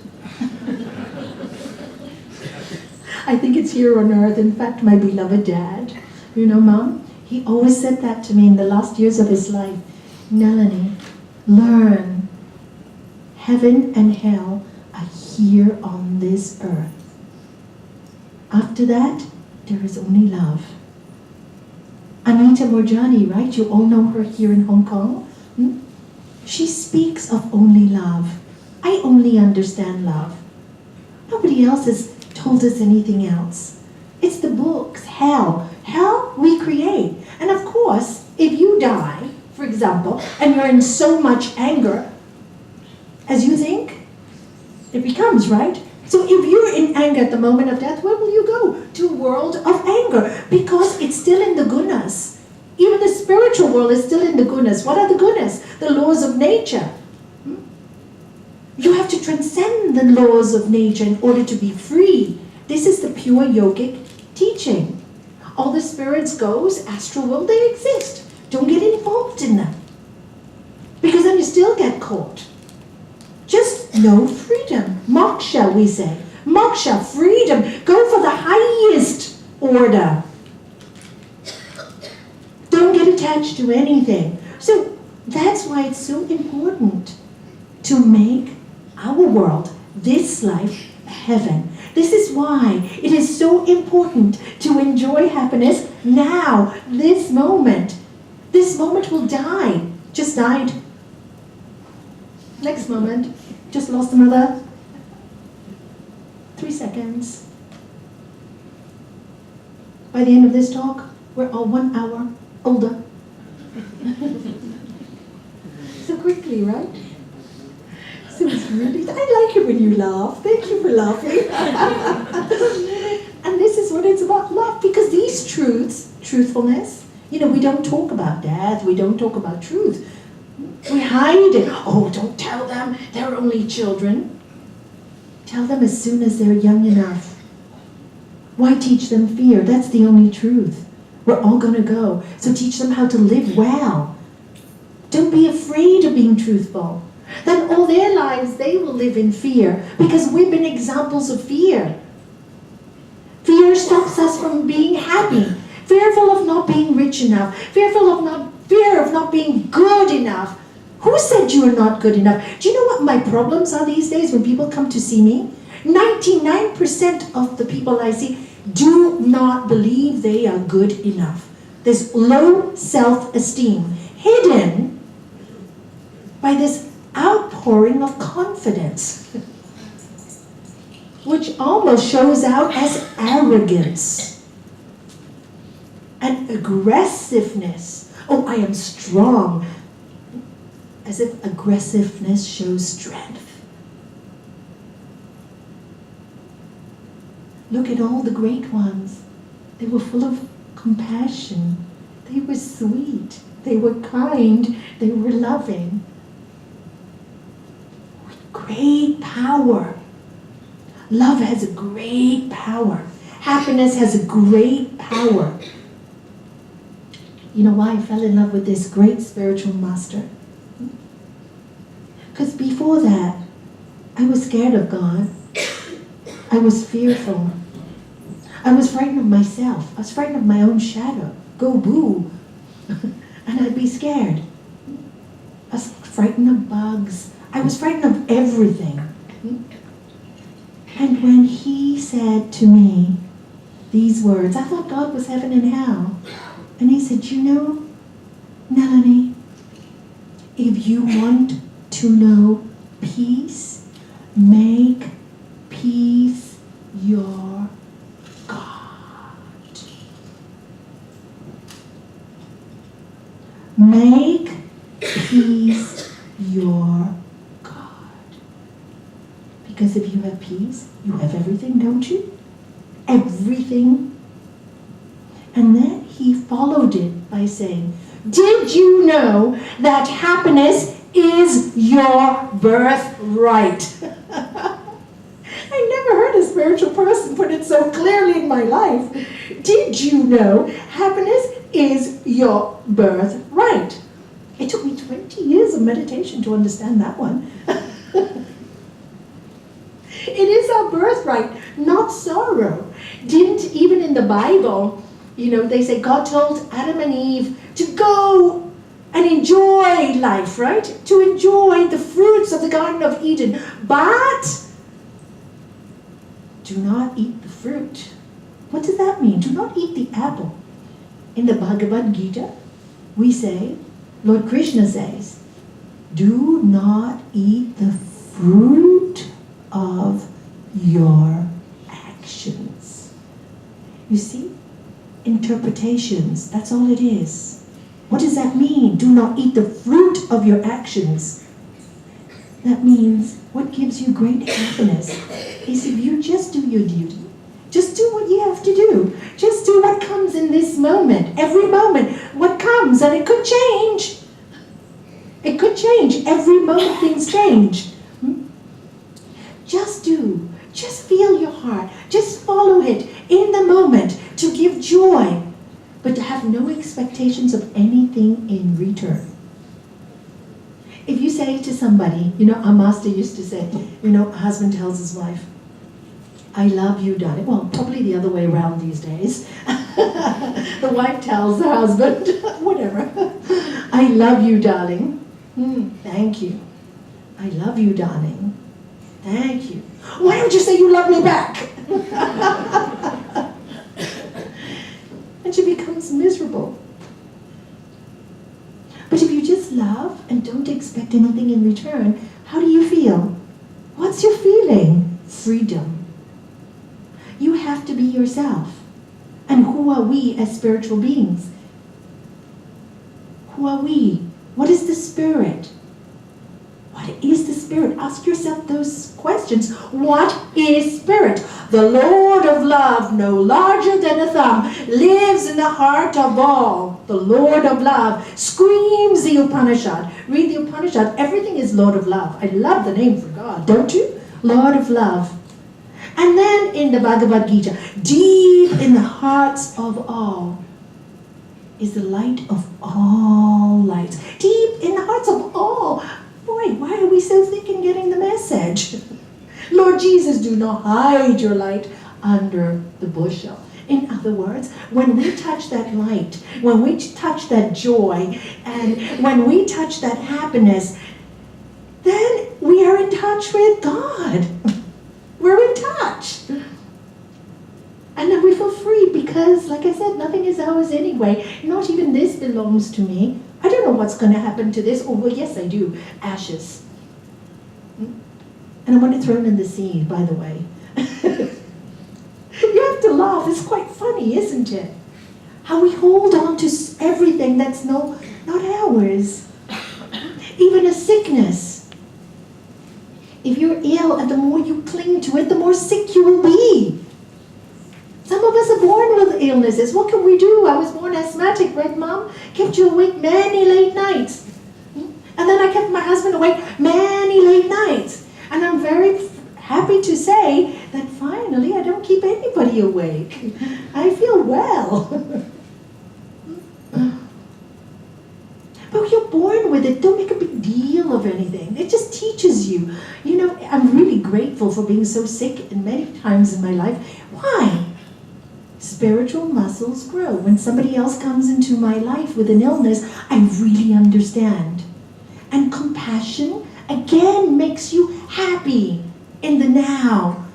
S4: I think it's here on earth. In fact, my beloved dad, Mom, he always said that to me in the last years of his life. Nalanie, learn. Heaven and hell are here on this earth. After that, there is only love. Anita Morjani, right? You all know her here in Hong Kong. She speaks of only love. I only understand love. Nobody else has told us anything else. It's the books, hell. Hell we create. And of course, if you die, for example, and you're in so much anger, as you think, it becomes, right? So if you're in anger at the moment of death, where will you go? To a world of anger, because it's still in the gunas. Even the spiritual world is still in the gunas. What are the gunas? The laws of nature. You have to transcend the laws of nature in order to be free. This is the pure yogic teaching. All the spirits goes, astral world, they exist. Don't get involved in them. Because then you still get caught. Just know freedom. Moksha, we say. Moksha, freedom. Go for the highest order. Don't get attached to anything. So that's why it's so important to make our world, this life, heaven. This is why it is so important to enjoy happiness now, this moment. This moment will die. Just died. Next moment, just lost a mother. 3 seconds. By the end of this talk, we're all 1 hour older. So quickly, right? So it's really, I like it when you laugh. Thank you for laughing. And this is what it's about, love, because these truths, truthfulness, we don't talk about death, we don't talk about truth. We hide it. Oh, don't tell them. They're only children. Tell them as soon as they're young enough. Why teach them fear? That's the only truth. We're all going to go. So teach them how to live well. Don't be afraid of being truthful. Then all their lives, they will live in fear. Because we've been examples of fear. Fear stops us from being happy. Fearful of not being rich enough. Fear of not being good enough. Who said you are not good enough? Do you know what my problems are these days when people come to see me? 99% of the people I see do not believe they are good enough. There's low self-esteem hidden by this outpouring of confidence, which almost shows out as arrogance and aggressiveness. Oh, I am strong. As if aggressiveness shows strength. Look at all the great ones. They were full of compassion. They were sweet. They were kind. They were loving. With great power. Love has a great power. Happiness has a great power. You know why I fell in love with this great spiritual master? Because before that, I was scared of God. I was fearful. I was frightened of myself. I was frightened of my own shadow. Go boo. And I'd be scared. I was frightened of bugs. I was frightened of everything. And when he said to me these words, I thought God was heaven and hell. And he said, Nalanie, if you want to know peace, make peace your God. Make peace your God. Because if you have peace, you have everything, don't you? Everything. And then he followed it by saying, did you know that happiness is your birthright? I never heard a spiritual person put it so clearly in my life. Did you know happiness is your birthright? It took me 20 years of meditation to understand that one. It is our birthright, not sorrow. Didn't even in the Bible, they say God told Adam and Eve to go and enjoy life, right? To enjoy the fruits of the Garden of Eden. But do not eat the fruit. What does that mean? Do not eat the apple. In the Bhagavad Gita, we say, Lord Krishna says, do not eat the fruit of your actions. You see? Interpretations, that's all it is. What does that mean? Do not eat the fruit of your actions. That means what gives you great happiness is if you just do your duty. Just do what you have to do. Just do what comes in this moment. Every moment, what comes, and it could change. It could change. Every moment things change. Just do. Just feel your heart. Just follow it in the moment to give joy, but to have no expectations of anything in return. If you say to somebody, our master used to say, a husband tells his wife, I love you, darling. Well, probably the other way around these days. The wife tells the husband, whatever, I love you, darling. Thank you. I love you, darling. Thank you. Why don't you say you love me back? And she becomes miserable. But if you just love and don't expect anything in return, how do you feel? What's your feeling? Freedom. You have to be yourself. And who are we as spiritual beings? Who are we? What is the Spirit? What is the Spirit? Ask yourself those questions. What is Spirit? The Lord of love, no larger than a thumb, lives in the heart of all. The Lord of love screams the Upanishad. Read the Upanishad. Everything is Lord of love. I love the name for God, don't you? Lord of love. And then in the Bhagavad Gita, deep in the hearts of all is the light of all lights. Deep in the hearts of all. Boy, why are we so thick in getting the message? Lord Jesus, do not hide your light under the bushel. In other words, when we touch that light, when we touch that joy, and when we touch that happiness, then we are in touch with God. We're in touch. And then we feel free because, like I said, nothing is ours anyway. Not even this belongs to me. I don't know what's going to happen to this. Oh, well, yes, I do. Ashes. And I want to throw them in the sea, by the way. You have to laugh. It's quite funny, isn't it? How we hold on to everything that's not ours. Even a sickness. If you're ill, and the more you cling to it, the more sick you will be. Some of us are born with illnesses. What can we do? I was born asthmatic, right, Mom? Kept you awake many late nights. And then I kept my husband awake many late nights. And I'm very happy to say that finally I don't keep anybody awake. I feel well. But you're born with it. Don't make a big deal of anything. It just teaches you. I'm really grateful for being so sick and many times in my life. Why? Spiritual muscles grow. When somebody else comes into my life with an illness, I really understand. And compassion, again, makes you happy in the now.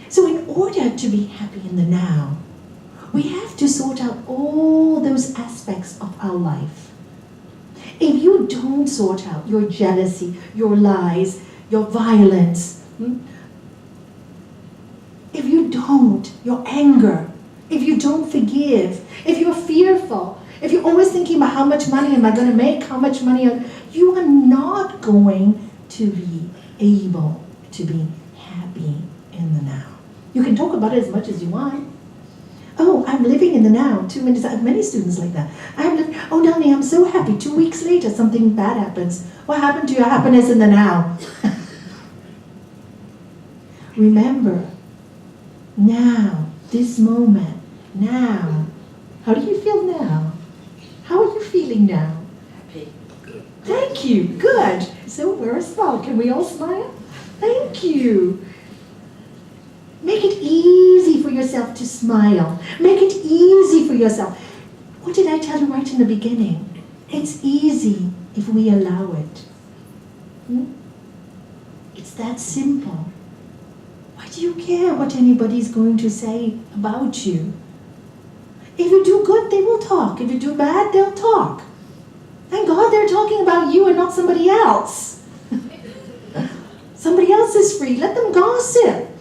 S4: So in order to be happy in the now, we have to sort out all those aspects of our life. If you don't sort out your jealousy, your lies, your violence, if you don't, your anger, if you don't forgive, if you're fearful, if you're always thinking about how much money am I going to make, how much money, you are not going to be able to be happy in the now. You can talk about it as much as you want. Oh, I'm living in the now. 2 minutes. I have many students like that. Oh, Nalanie, I'm so happy. 2 weeks later, something bad happens. What happened to your happiness in the now? Remember, now, this moment, now. How do you feel now? How are you feeling now?
S1: Happy.
S4: Thank you. Good. So we're a smile. Can we all smile? Thank you. Make it easy for yourself to smile. Make it easy for yourself. What did I tell you right in the beginning? It's easy if we allow it. It's that simple. Why do you care what anybody's going to say about you? If you do good, they will talk. If you do bad, they'll talk. Thank God they're talking about you and not somebody else. Somebody else is free. Let them gossip.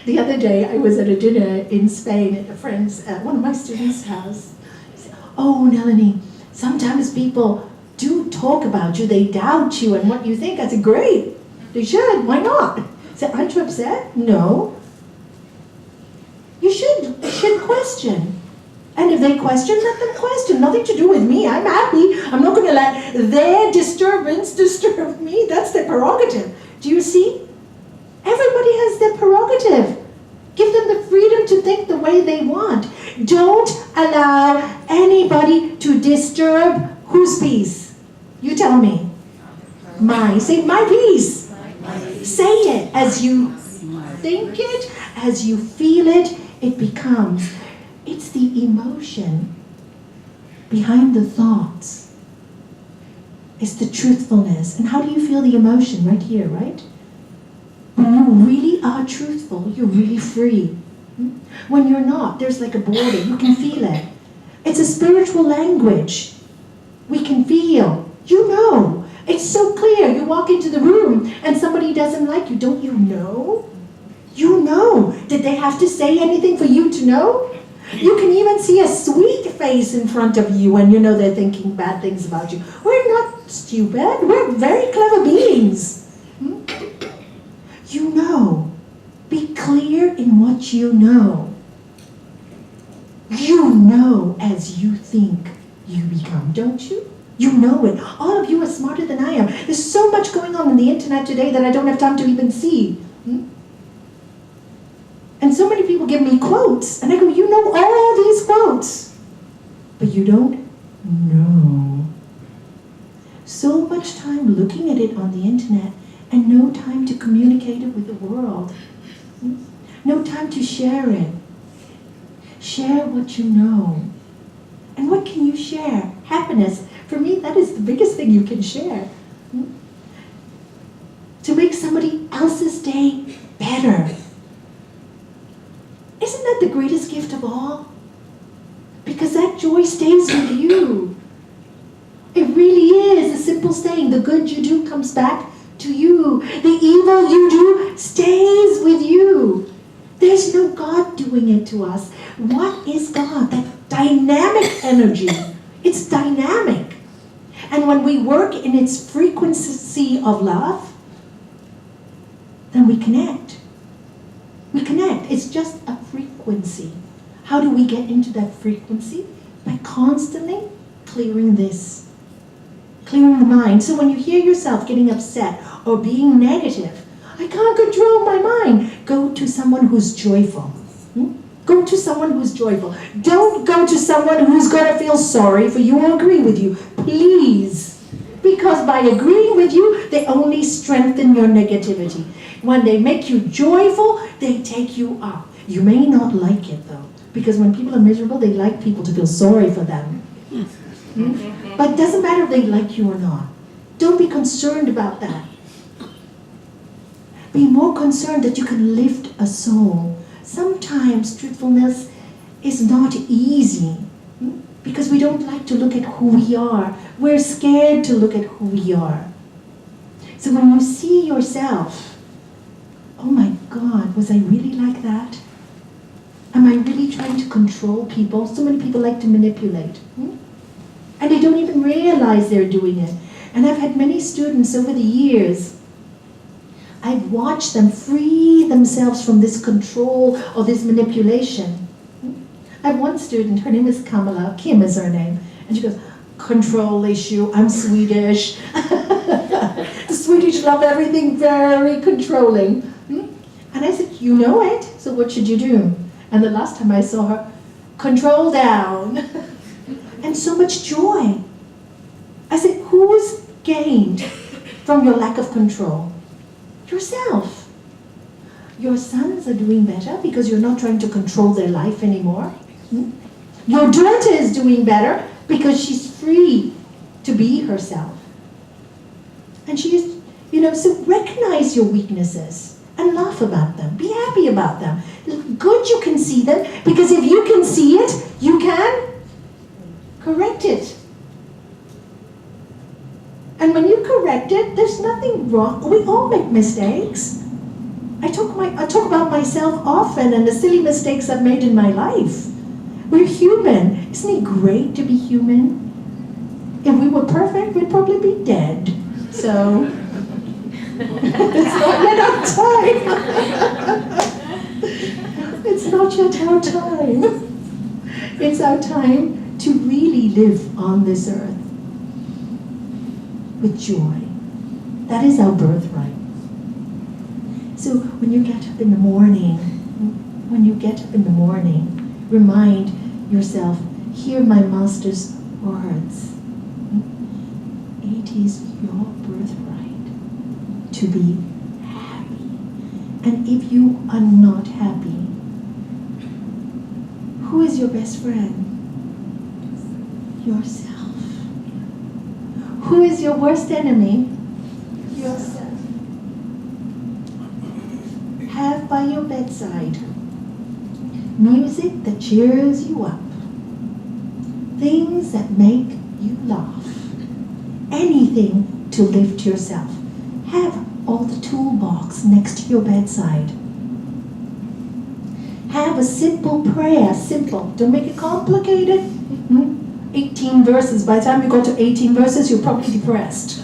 S4: The other day, I was at a dinner in Spain at a friend's, one of my students' house. Oh, Nalanie, sometimes people do talk about you. They doubt you and what you think. I said, great. They should. Why not? I said, aren't you upset? No. You should question. And if they question, let them question. Nothing to do with me. I'm happy. I'm not going to let their disturbance disturb me. That's their prerogative. Do you see? Everybody has their prerogative. Give them the freedom to think the way they want. Don't allow anybody to disturb whose peace? You tell me. Mine. Say my peace. Say it as you think it, as you feel it, it becomes. It's the emotion behind the thoughts. It's the truthfulness. And how do you feel the emotion? Right here, right? When you really are truthful, you're really free. When you're not, there's like a border. You can feel it. It's a spiritual language. We can feel. You know. It's so clear. You walk into the room and somebody doesn't like you. Don't you know? You know. Did they have to say anything for you to know? You can even see a sweet face in front of you when you know they're thinking bad things about you. We're not stupid. We're very clever beings. You know. Be clear in what you know. You know as you think you become, don't you? You know it. All of you are smarter than I am. There's so much going on the internet today that I don't have time to even see. And so many people give me quotes, and I go, you know all these quotes, but you don't know. So much time looking at it on the internet, and no time to communicate it with the world. No time to share it. Share what you know. And what can you share? Happiness. For me, that is the biggest thing you can share. To make somebody else's day better. Isn't that the greatest gift of all? Because that joy stays with you. It really is a simple saying. The good you do comes back to you. The evil you do stays with you. There's no God doing it to us. What is God? That dynamic energy. It's dynamic. And when we work in its frequency of love, then we connect. We connect. It's just a frequency. How do we get into that frequency? By constantly clearing this. Clearing the mind. So when you hear yourself getting upset or being negative, I can't control my mind. Go to someone who's joyful. Go to someone who's joyful. Don't go to someone who's going to feel sorry for you or agree with you. Please. Because by agreeing with you, they only strengthen your negativity. When they make you joyful, they take you up. You may not like it though. Because when people are miserable, they like people to feel sorry for them. But it doesn't matter if they like you or not. Don't be concerned about that. Be more concerned that you can lift a soul. Sometimes truthfulness is not easy. because we don't like to look at who we are. We're scared to look at who we are. So when you see yourself, oh my God, was I really like that? Am I really trying to control people? So many people like to manipulate. And they don't even realize they're doing it. And I've had many students over the years, I've watched them free themselves from this control or this manipulation. I have one student, her name is Kamala, Kim is her name, and she goes, control issue, I'm Swedish. The Swedish love everything very controlling. And I said, you know it, so what should you do? And the last time I saw her, control down. And so much joy. I said, who's gained from your lack of control? Yourself. Your sons are doing better because you're not trying to control their life anymore. Your daughter is doing better because she's free to be herself. And she is, so recognize your weaknesses and laugh about them. Be happy about them. Good you can see them, because if you can see it, you can correct it. And when you correct it, there's nothing wrong. We all make mistakes. I talk about myself often and the silly mistakes I've made in my life. We're human. Isn't it great to be human? If we were perfect, we'd probably be dead. So, it's not yet our time. It's not yet our time. It's our time to really live on this earth with joy. That is our birthright. So when you get up in the morning, remind yourself, hear my master's words. It is your birthright to be happy. And if you are not happy, who is your best friend? Yourself. Who is your worst enemy? Yourself. Have by your bedside music that cheers you up, things that make you laugh, anything to lift yourself. Have all the toolbox next to your bedside. Have a simple prayer, simple. Don't make it complicated. 18 verses. By the time you go to 18 verses, you're probably depressed.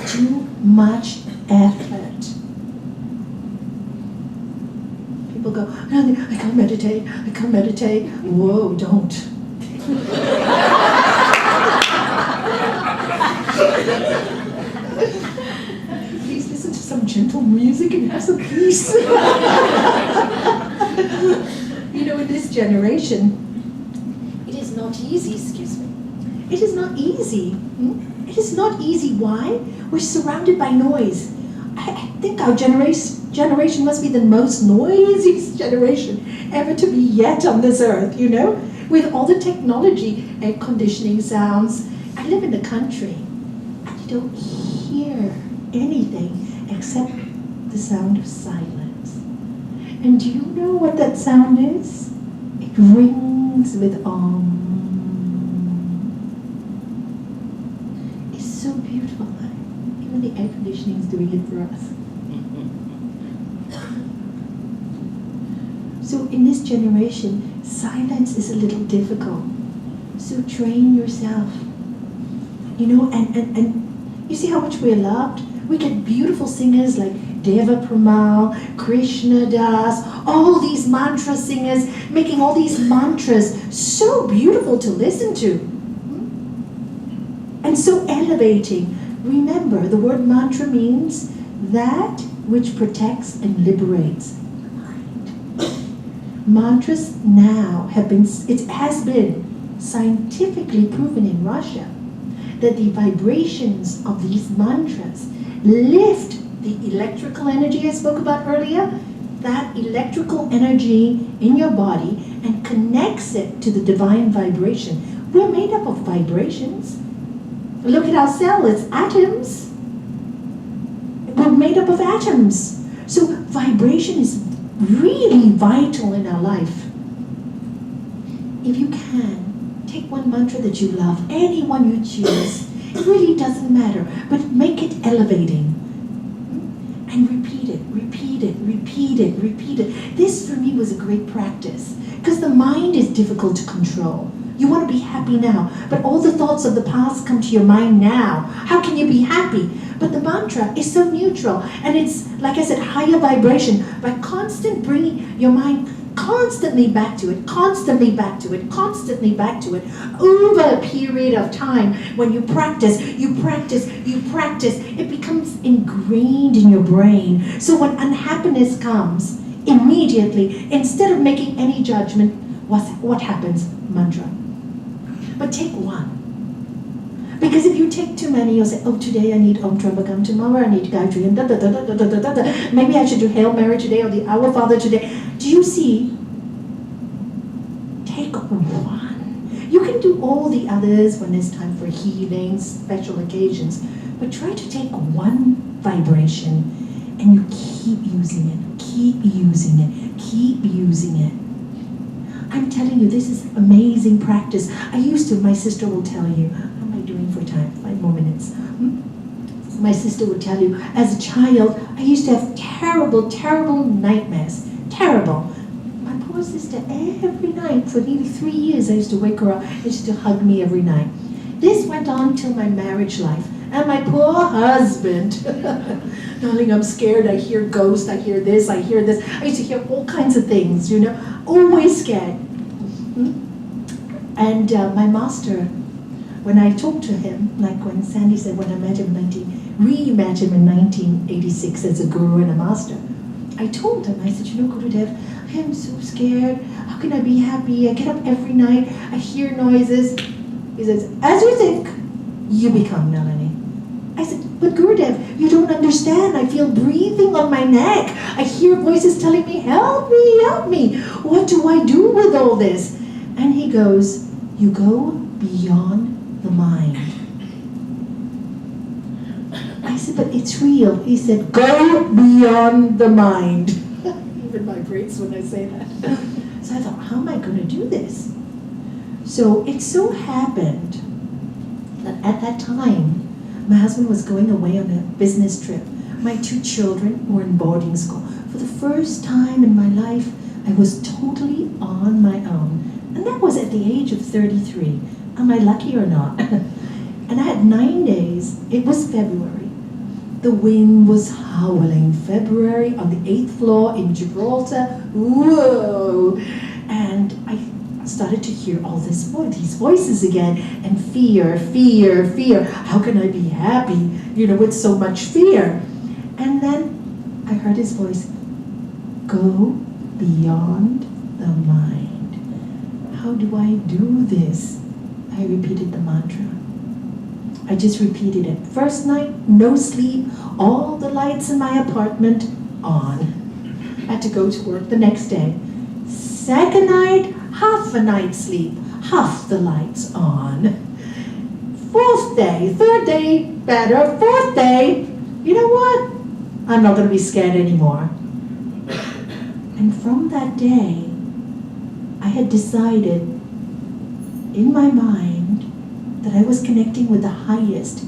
S4: Too much effort. People go, I can't meditate. Whoa, don't. Please listen to some gentle music and have some peace. In this generation, it is not easy, It is not easy. It is not easy. Why? We're surrounded by noise. I think our generation must be the most noisiest generation ever to be yet on this earth, with all the technology, air conditioning sounds. I live in the country, and you don't hear anything except the sound of silence. And do you know what that sound is? It rings with It's so beautiful. Even the air conditioning is doing it for us. So in this generation, silence is a little difficult. So train yourself. And you see how much we're loved? We get beautiful singers like Deva Premal, Krishna Das, all these mantra singers making all these mantras so beautiful to listen to. And so elevating. Remember, the word mantra means that which protects and liberates the mind. Mantras now has been scientifically proven in Russia that the vibrations of these mantras lift the electrical energy I spoke about earlier, that electrical energy in your body, and connects it to the divine vibration. We're made up of vibrations. Look at our cell, it's atoms. We're made up of atoms. So vibration is really vital in our life. if you can, take one mantra that you love, any one you choose. It really doesn't matter, but make it elevating. And repeat it, repeat it, repeat it, repeat it. This for me was a great practice because the mind is difficult to control. You want to be happy now, but all the thoughts of the past come to your mind now. How can you be happy? But the mantra is so neutral, and it's, like I said, higher vibration. By constant bringing your mind constantly back to it, constantly back to it, constantly back to it, over a period of time, when you practice, you practice, you practice, it becomes ingrained in your brain. So when unhappiness comes, immediately, instead of making any judgment, what happens? Mantra. But take one. Because if you take too many, you'll say, oh, today I need Om Trambakam, tomorrow I need Gayatri, and da-da-da-da-da-da-da-da. Maybe I should do Hail Mary today, or the Our Father today. Do you see? Take one. You can do all the others when it's time for healing, special occasions, but try to take one vibration, and you keep using it, keep using it, keep using it. I'm telling you, this is amazing practice. I used to, my sister will tell you, how am I doing for time? 5 more minutes. My sister would tell you, as a child, I used to have terrible, terrible nightmares. Terrible. My poor sister, every night, for nearly 3 years, I used to wake her up and she used to hug me every night. This went on till my marriage life. And my poor husband, darling, I'm scared, I hear ghosts, I hear this, I hear this. I used to hear all kinds of things, you know, always scared. And my master, when I talked to him, like when Sandy said, when I met him we met him in 1986 as a guru and a master. I told him, I said, you know, Gurudev, I am so scared. How can I be happy? I get up every night, I hear noises. He says, as you think, you become, Nalanie. I said, but Gurudev, you don't understand. I feel breathing on my neck. I hear voices telling me, help me, help me. What do I do with all this? And he goes, you go beyond the mind. I said, but it's real. He said, go beyond the mind. Even vibrates when I say that. So I thought, how am I going to do this? So it so happened that at that time, my husband was going away on a business trip. My 2 children were in boarding school. For the first time in my life, I was totally on my own. And that was at the age of 33. Am I lucky or not? And I had 9 days. It was February. The wind was howling. February on the 8th floor in Gibraltar. Whoa! And I started to hear all these voices again, and fear, fear, fear. How can I be happy, you know, with so much fear? And then I heard his voice, go beyond the mind. How do I do this? I repeated the mantra. I just repeated it. First night, no sleep, all the lights in my apartment on. I had to go to work the next day. Second night, half a night's sleep, half the lights on. 4th day, 3rd day, better. 4th day, you know what? I'm not going to be scared anymore. And from that day, I had decided in my mind that I was connecting with the highest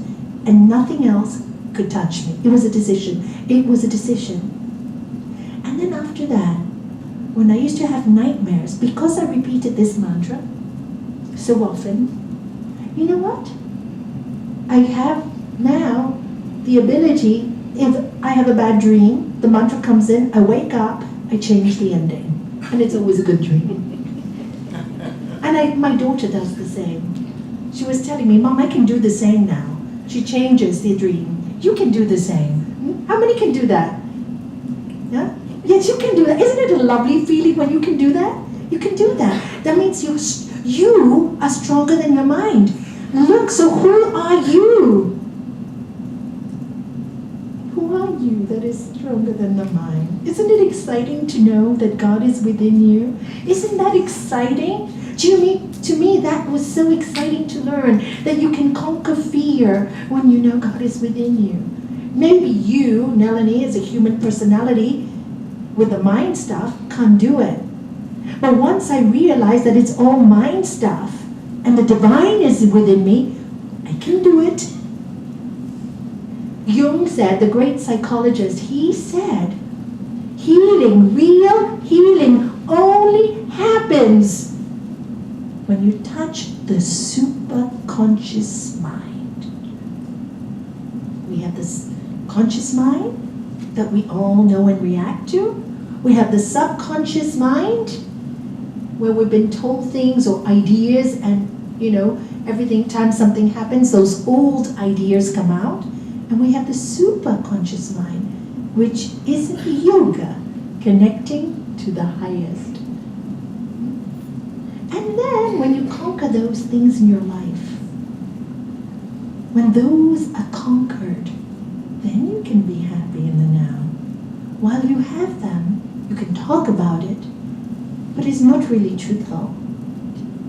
S4: and nothing else could touch me. It was a decision. It was a decision. And then after that, when I used to have nightmares, because I repeated this mantra so often, you know what? I have now the ability, if I have a bad dream, the mantra comes in, I wake up, I change the ending. And it's always a good dream. And my daughter does the same. She was telling me, Mom, I can do the same now. She changes the dream. You can do the same. How many can do that? Yeah? Yes, you can do that. Isn't it a lovely feeling when you can do that? You can do that. That means you are stronger than your mind. Look, so who are you? Who are you that is stronger than the mind? Isn't it exciting to know that God is within you? Isn't that exciting? To me, that was so exciting to learn, that you can conquer fear when you know God is within you. Maybe you, Nalanie, as a human personality, with the mind stuff, can't do it. But once I realize that it's all mind stuff and the divine is within me, I can do it. Jung said, the great psychologist, he said, healing, real healing only happens when you touch the superconscious mind. We have this conscious mind that we all know and react to. We have the subconscious mind where we've been told things or ideas, and every time something happens, those old ideas come out. And we have the superconscious mind, which is yoga, connecting to the highest. And then when you conquer those things in your life, when those are conquered, then you can be happy in the now. While you have them, you can talk about it, but it's not really truthful.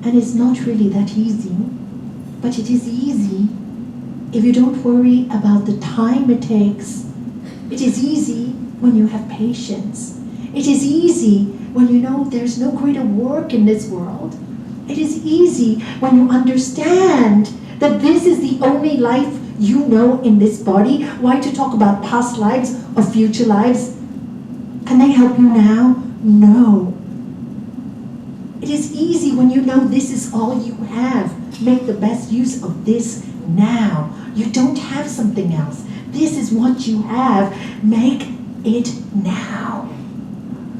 S4: And it's not really that easy. But it is easy if you don't worry about the time it takes. It is easy when you have patience. It is easy when you know there's no greater work in this world. It is easy when you understand that this is the only life you know in this body. Why to talk about past lives or future lives? Can they help you now? No. It is easy when you know this is all you have. Make the best use of this now. You don't have something else. This is what you have. Make it now.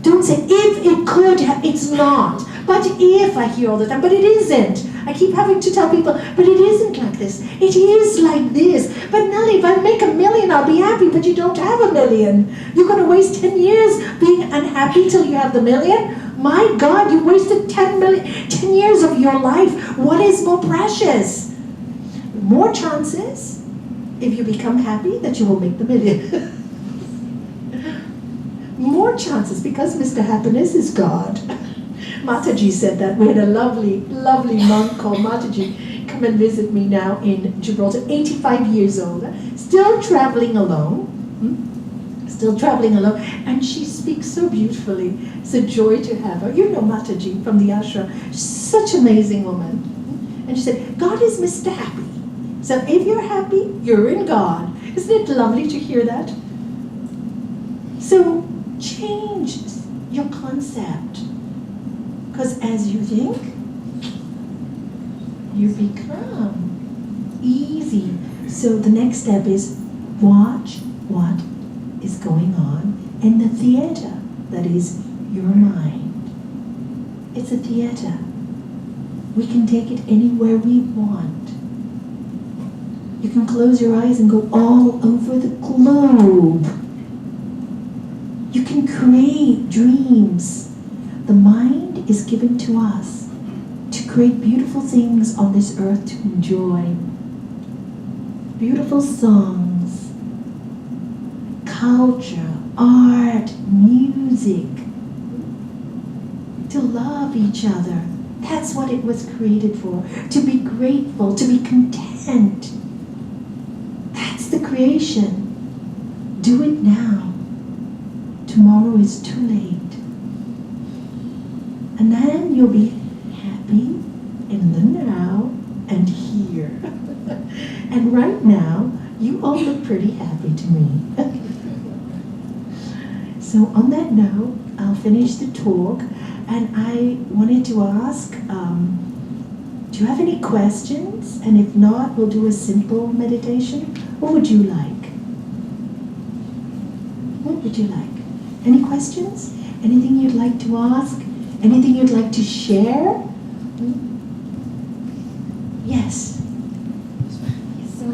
S4: Don't say, if it could have, it's not. But if, I hear all the time, but it isn't. I keep having to tell people, but it isn't like this. It is like this. But Nellie, if I make $1 million, I'll be happy, but you don't have $1 million. You're going to waste 10 years being unhappy till you have the $1 million? My God, you wasted 10 years of your life. What is more precious? More chances, if you become happy, that you will make the $1 million. More chances, because Mr. Happiness is God. Mataji said that. We had a lovely, lovely monk called Mataji come and visit me now in Gibraltar, 85 years old, still traveling alone. Still traveling alone, and she speaks so beautifully. It's a joy to have her. You know Mataji from the ashram. She's such an amazing woman. And she said, God is Mr. Happy. So if you're happy, you're in God. Isn't it lovely to hear that? So change your concept. Because as you think, you become easy. So the next step is watch what is going on in the theater that is your mind. It's a theater. We can take it anywhere we want. You can close your eyes and go all over the globe. You can create dreams. The mind is given to us to create beautiful things on this earth to enjoy. Beautiful songs, culture, art, music, to love each other. That's what it was created for. To be grateful, to be content. That's the creation. Do it now. Tomorrow is too late. And then you'll be happy in the now and here. And right now, you all look pretty happy to me. So on that note, I'll finish the talk. And I wanted to ask, do you have any questions? And if not, we'll do a simple meditation. What would you like? What would you like? Any questions? Anything you'd like to ask? Anything you'd like to share? Yes.
S1: So,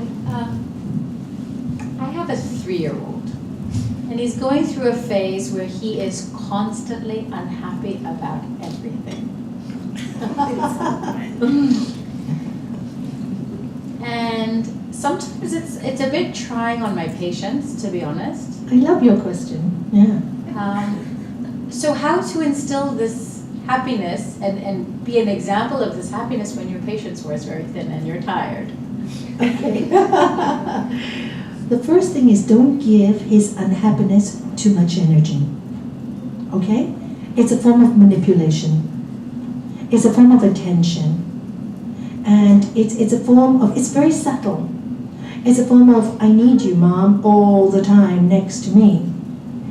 S1: I have a 3-year-old, and he's going through a phase where he is constantly unhappy about everything. And sometimes it's a bit trying on my patience, to be honest.
S4: I love your question. Yeah.
S1: So how to instill this happiness and be an example of this happiness when your patience wears very thin and you're tired?
S4: Okay. The first thing is don't give his unhappiness too much energy. Okay? It's a form of manipulation. It's a form of attention. And it's a form of, it's very subtle. It's a form of, I need you, Mom, all the time next to me.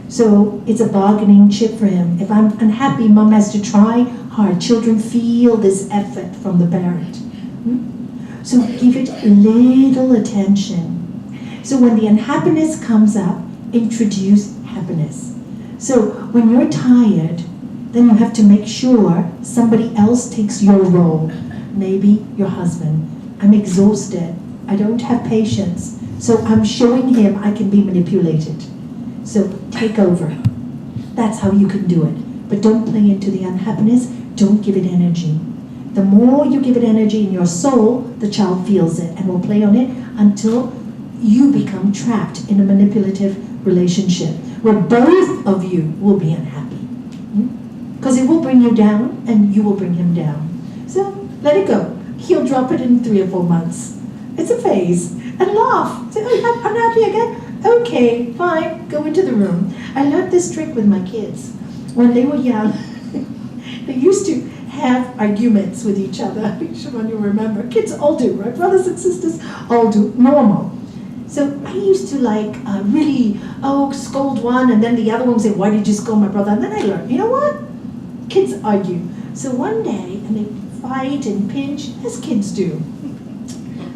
S4: So it's a bargaining chip for him. If I'm unhappy, Mom has to try hard. Children feel this effort from the parent. So give it little attention. So when the unhappiness comes up, introduce happiness. So when you're tired, then you have to make sure somebody else takes your role. Maybe your husband. I'm exhausted. I don't have patience. So I'm showing him I can be manipulated. So take over. That's how you can do it. But don't play into the unhappiness. Don't give it energy. The more you give it energy in your soul, the child feels it and will play on it until you become trapped in a manipulative relationship where both of you will be unhappy. Because it will bring you down and you will bring him down. So let it go. He'll drop it in 3 or 4 months. It's a phase. And laugh. Say, oh, you're unhappy again? Okay, fine. Go into the room. I learned this trick with my kids. When they were young, they used to have arguments with each other. I'm sure you remember. Kids all do, right? Brothers and sisters all do. Normal. So I used to really, scold one, and then the other one would say, why did you scold my brother? And then I learned, you know what? Kids argue. So one day, and they fight and pinch, as kids do.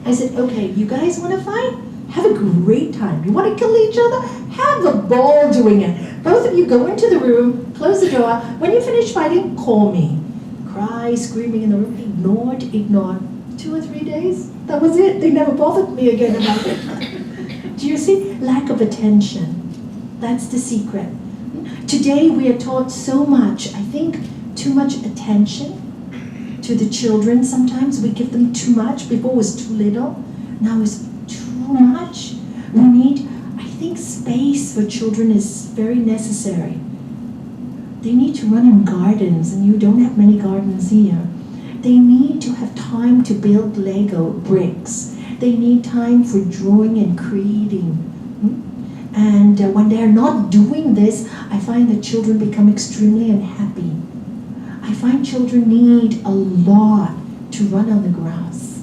S4: I said, okay, you guys want to fight? Have a great time. You want to kill each other? Have a ball doing it. Both of you go into the room, close the door. When you finish fighting, call me. Cry, screaming in the room, ignored. 2 or 3 days, that was it. They never bothered me again about it. Do you see? Lack of attention. That's the secret. Today we are taught so much, I think, too much attention to the children. Sometimes we give them too much. Before it was too little. Now it's too much. We need, I think, space for children is very necessary. They need to run in gardens, and you don't have many gardens here. They need to have time to build Lego bricks. They need time for drawing and creating. And when they're not doing this, I find that children become extremely unhappy. I find children need a lot to run on the grass.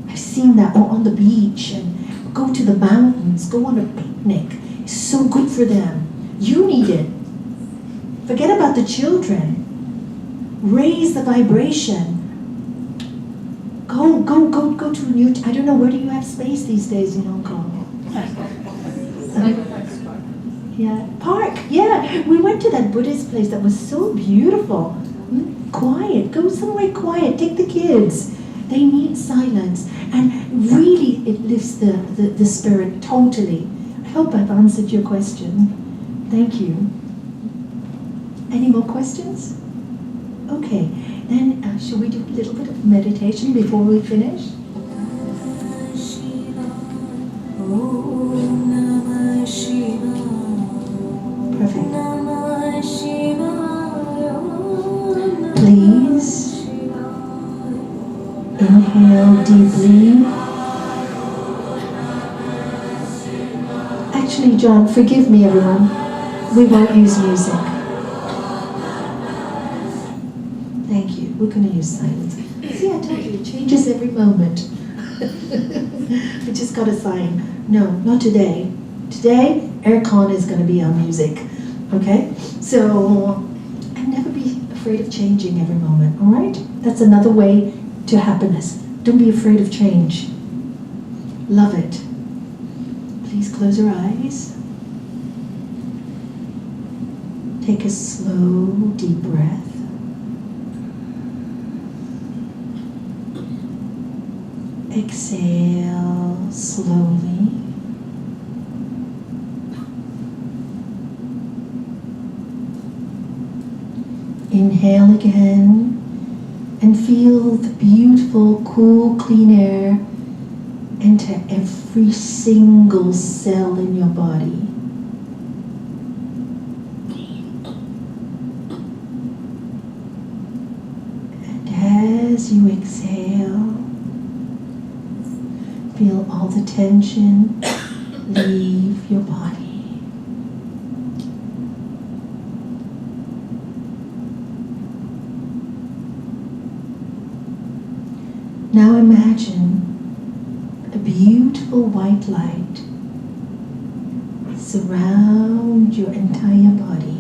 S4: I've seen that, or on the beach, and go to the mountains, go on a picnic. It's so good for them. You need it. Forget about the children. Raise the vibration. Go to a new, I don't know, where do you have space these days in Hong Kong? Yeah, Parc, yeah. We went to that Buddhist place that was so beautiful. Quiet, go somewhere quiet, take the kids. They need silence. And really, it lifts the spirit totally. I hope I've answered your question. Thank you. Any more questions? Okay, then shall we do a little bit of meditation before we finish? Perfect. Please inhale deeply. Actually, John, forgive me, everyone. We won't use music. Thank you. We're going to use silence. See, I told you, it changes every moment. We just got a sign. No, not today. Today, aircon is going to be our music. Okay? So, and never be afraid of changing every moment. All right? That's another way to happiness. Don't be afraid of change. Love it. Please close your eyes. Take a slow, deep breath. Exhale slowly. Inhale again and feel the beautiful, cool, clean air enter every single cell in your body. And as you exhale, feel all the tension leave your body. Now imagine a beautiful white light surround your entire body.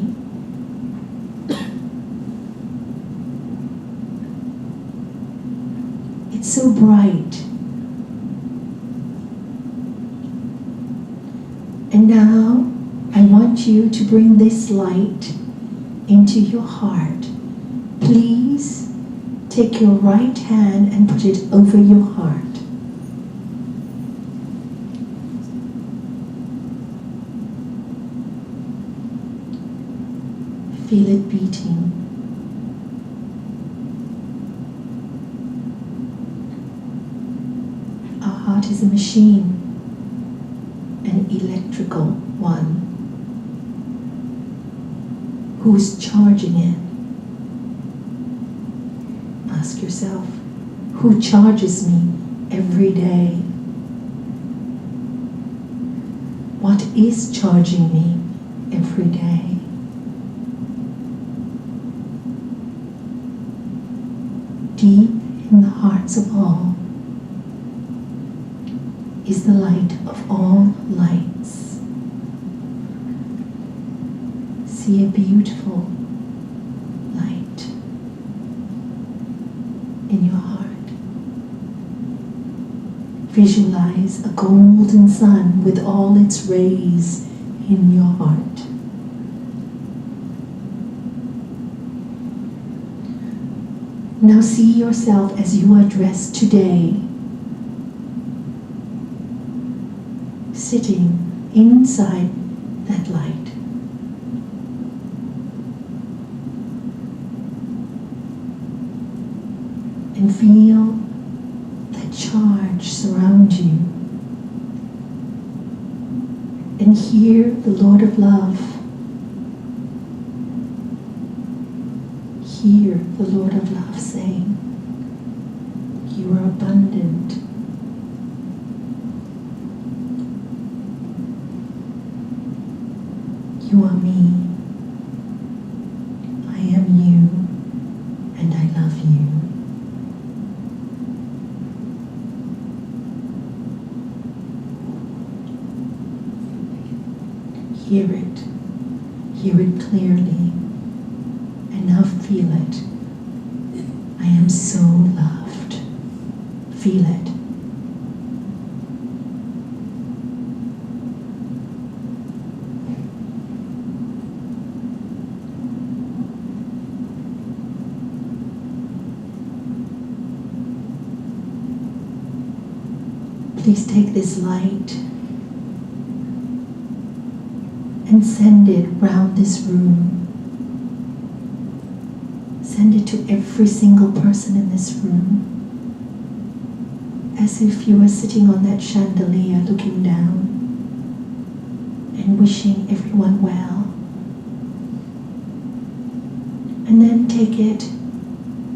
S4: It's so bright. And now I want you to bring this light into your heart. Please take your right hand and put it over your heart. Feel it beating. Our heart is a machine, an electrical one. Who's charging it? Ask yourself, who charges me every day? What is charging me every day? Deep in the hearts of all is the light of all lights. See a beautiful light in your heart. Visualize a golden sun with all its rays in your heart. Now see yourself as you are dressed today, sitting inside that light. And feel that charge surround you. And hear the Lord of Love. Hear the Lord of Love saying, you are abundant. You are me. I am you, and I love you. Hear it clearly, and now feel it. I am so loved. Feel it. Please take this light and send it round this room. Send it to every single person in this room, as if you were sitting on that chandelier looking down and wishing everyone well. And then take it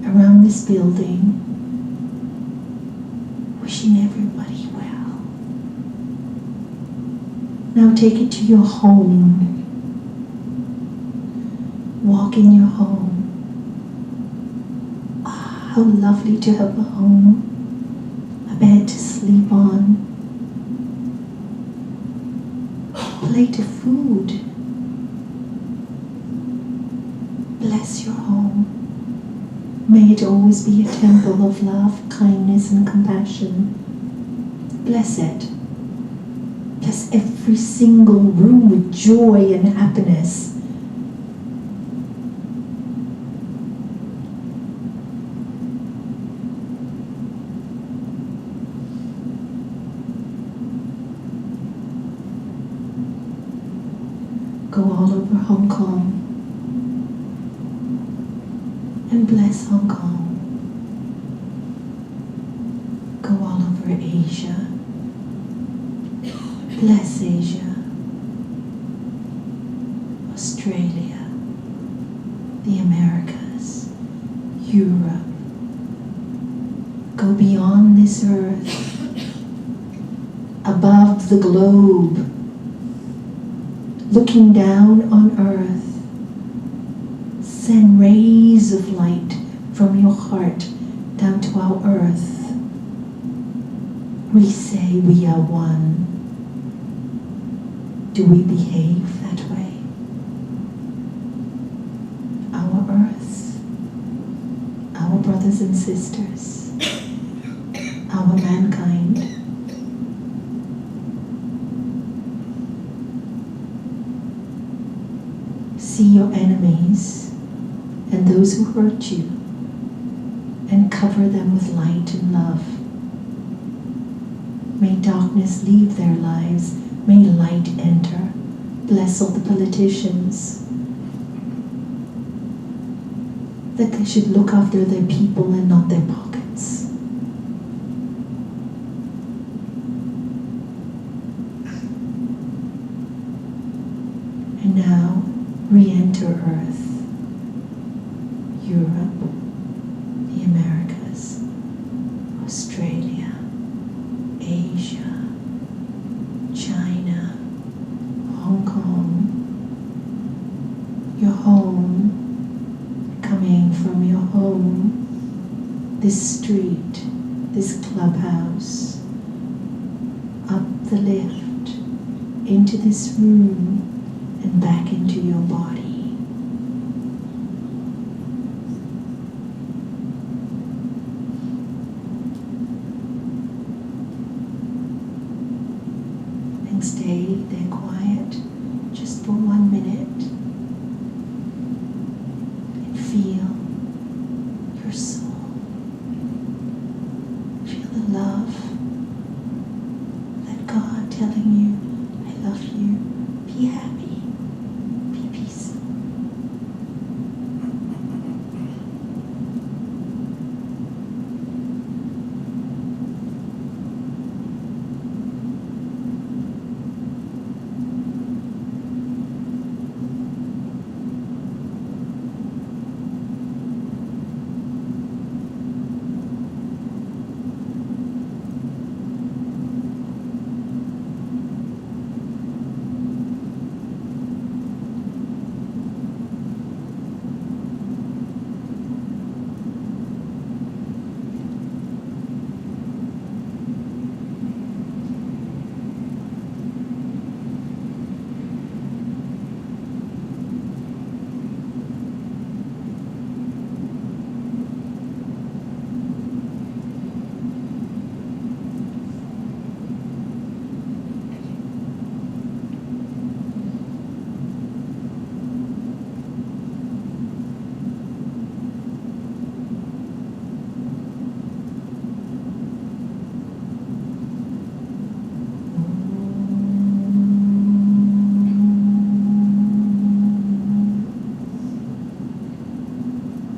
S4: around this building, wishing everybody well. Now take it to your home. Walk in your home. Ah, how lovely to have a home, a bed to sleep on, a plate of food. Bless your home. May it always be a temple of love, kindness, and compassion. Bless it. Bless every single room with joy and happiness. Go all over Hong Kong and bless Hong Kong. Go all over Asia. Bless Asia, Australia, the Americas, Europe. Go beyond this earth, above the globe, looking down on earth. Send rays of light from your heart down to our earth. We say we are one. Do we behave that way? Our earth, our brothers and sisters, our mankind. See your enemies and those who hurt you, and cover them with light and love. May darkness leave their lives. May light enter. Bless all the politicians, that they should look after their people and not their pockets. And now, re-enter Earth, Europe, the Americas, Australia, Asia, China, Hong Kong, your home, coming from your home, this street, this clubhouse, up the lift, into this room, and back into your body. And stay there quiet just for 1 minute and feel your soul. Feel the love that God telling you, I love you, be happy, be peaceful.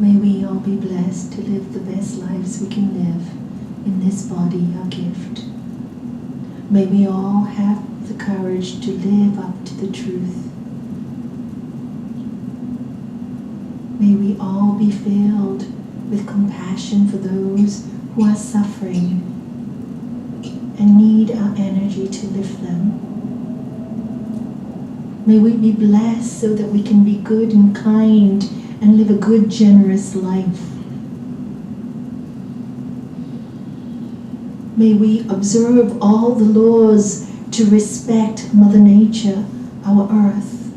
S4: May we all be blessed to live the best lives we can live in this body, our gift. May we all have the courage to live up to the truth. May we all be filled with compassion for those who are suffering and need our energy to lift them. May we be blessed so that we can be good and kind and live a good, generous life. May we observe all the laws to respect Mother Nature, our earth.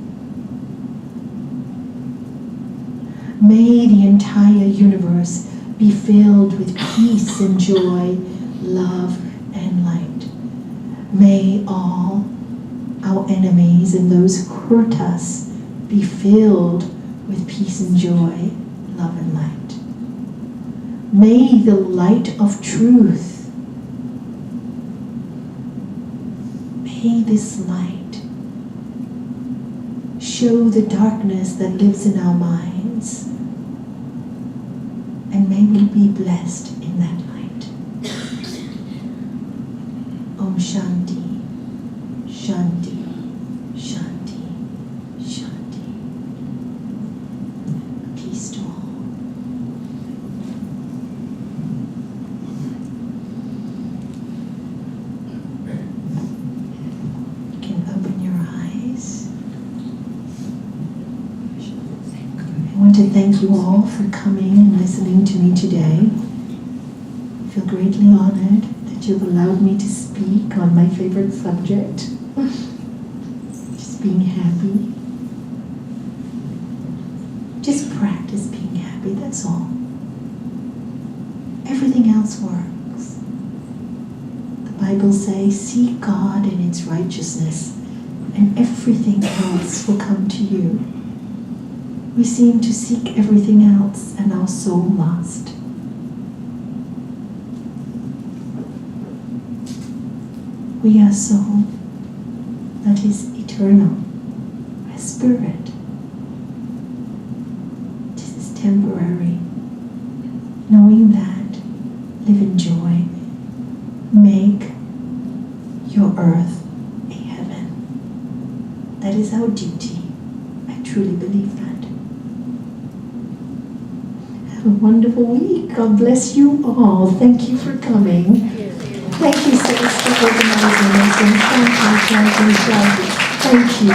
S4: May the entire universe be filled with peace and joy, love and light. May all our enemies and those who hurt us be filled with peace and joy, love and light. May the light of truth, may this light show the darkness that lives in our minds, and may we be blessed in that light. Om Shanti, Shanti, Shanti, Shanti. Peace to all. You can open your eyes. I want to thank you all for coming and listening to me today. I feel greatly honored that that you've allowed me to speak on my favorite subject. Just being happy. Just practice being happy, that's all. Everything else works. The Bible says, seek God and its righteousness, and everything else will come to you. We seem to seek everything else and are so lost. We are soul that is eternal, a spirit. This is temporary. Knowing that, live in joy. Make your earth a heaven. That is our duty. I truly believe that. Have a wonderful week. God bless you all. Thank you for coming. Thank you, Celeste, for organizing this, and thank you.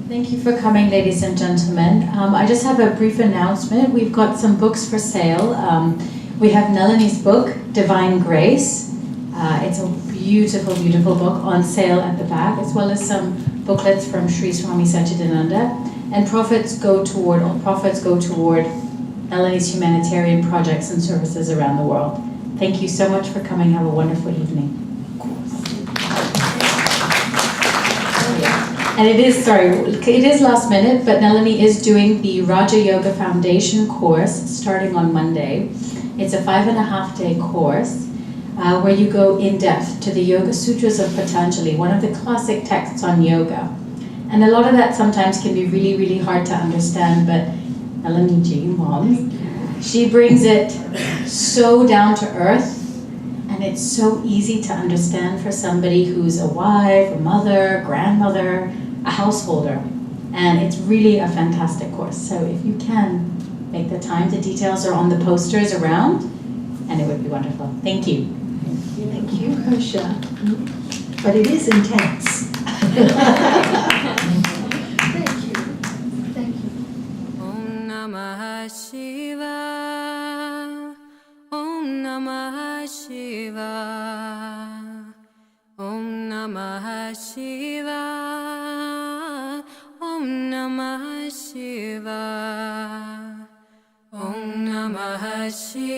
S1: Thank you for coming, ladies and gentlemen. I just have a brief announcement. We've got some books for sale. We have Nalanie's book, Divine Grace. It's a beautiful, beautiful book on sale at the back, as well as some booklets from Sri Swami Satchidananda. And profits go toward Nalanie's humanitarian projects and services around the world. Thank you so much for coming. Have a wonderful evening. And it is last minute, but Nalanie is doing the Raja Yoga Foundation course starting on Monday. It's a 5.5-day course where you go in depth to the Yoga Sutras of Patanjali, one of the classic texts on yoga. And a lot of that sometimes can be really, really hard to understand, but Nalanie G, Mom, she brings it so down to earth, and it's so easy to understand for somebody who's a wife, a mother, grandmother, a householder. And it's really a fantastic course. So if you can, make the time. The details are on the posters around, and it would be wonderful. Thank you.
S4: Thank you, Harsha. But it is intense. Thank you. Thank you.
S5: Om Namah Shivaya. Om Namah Shivaya. Om Namah Shivaya. Om Namah Shivaya. Om Namah Shivaya.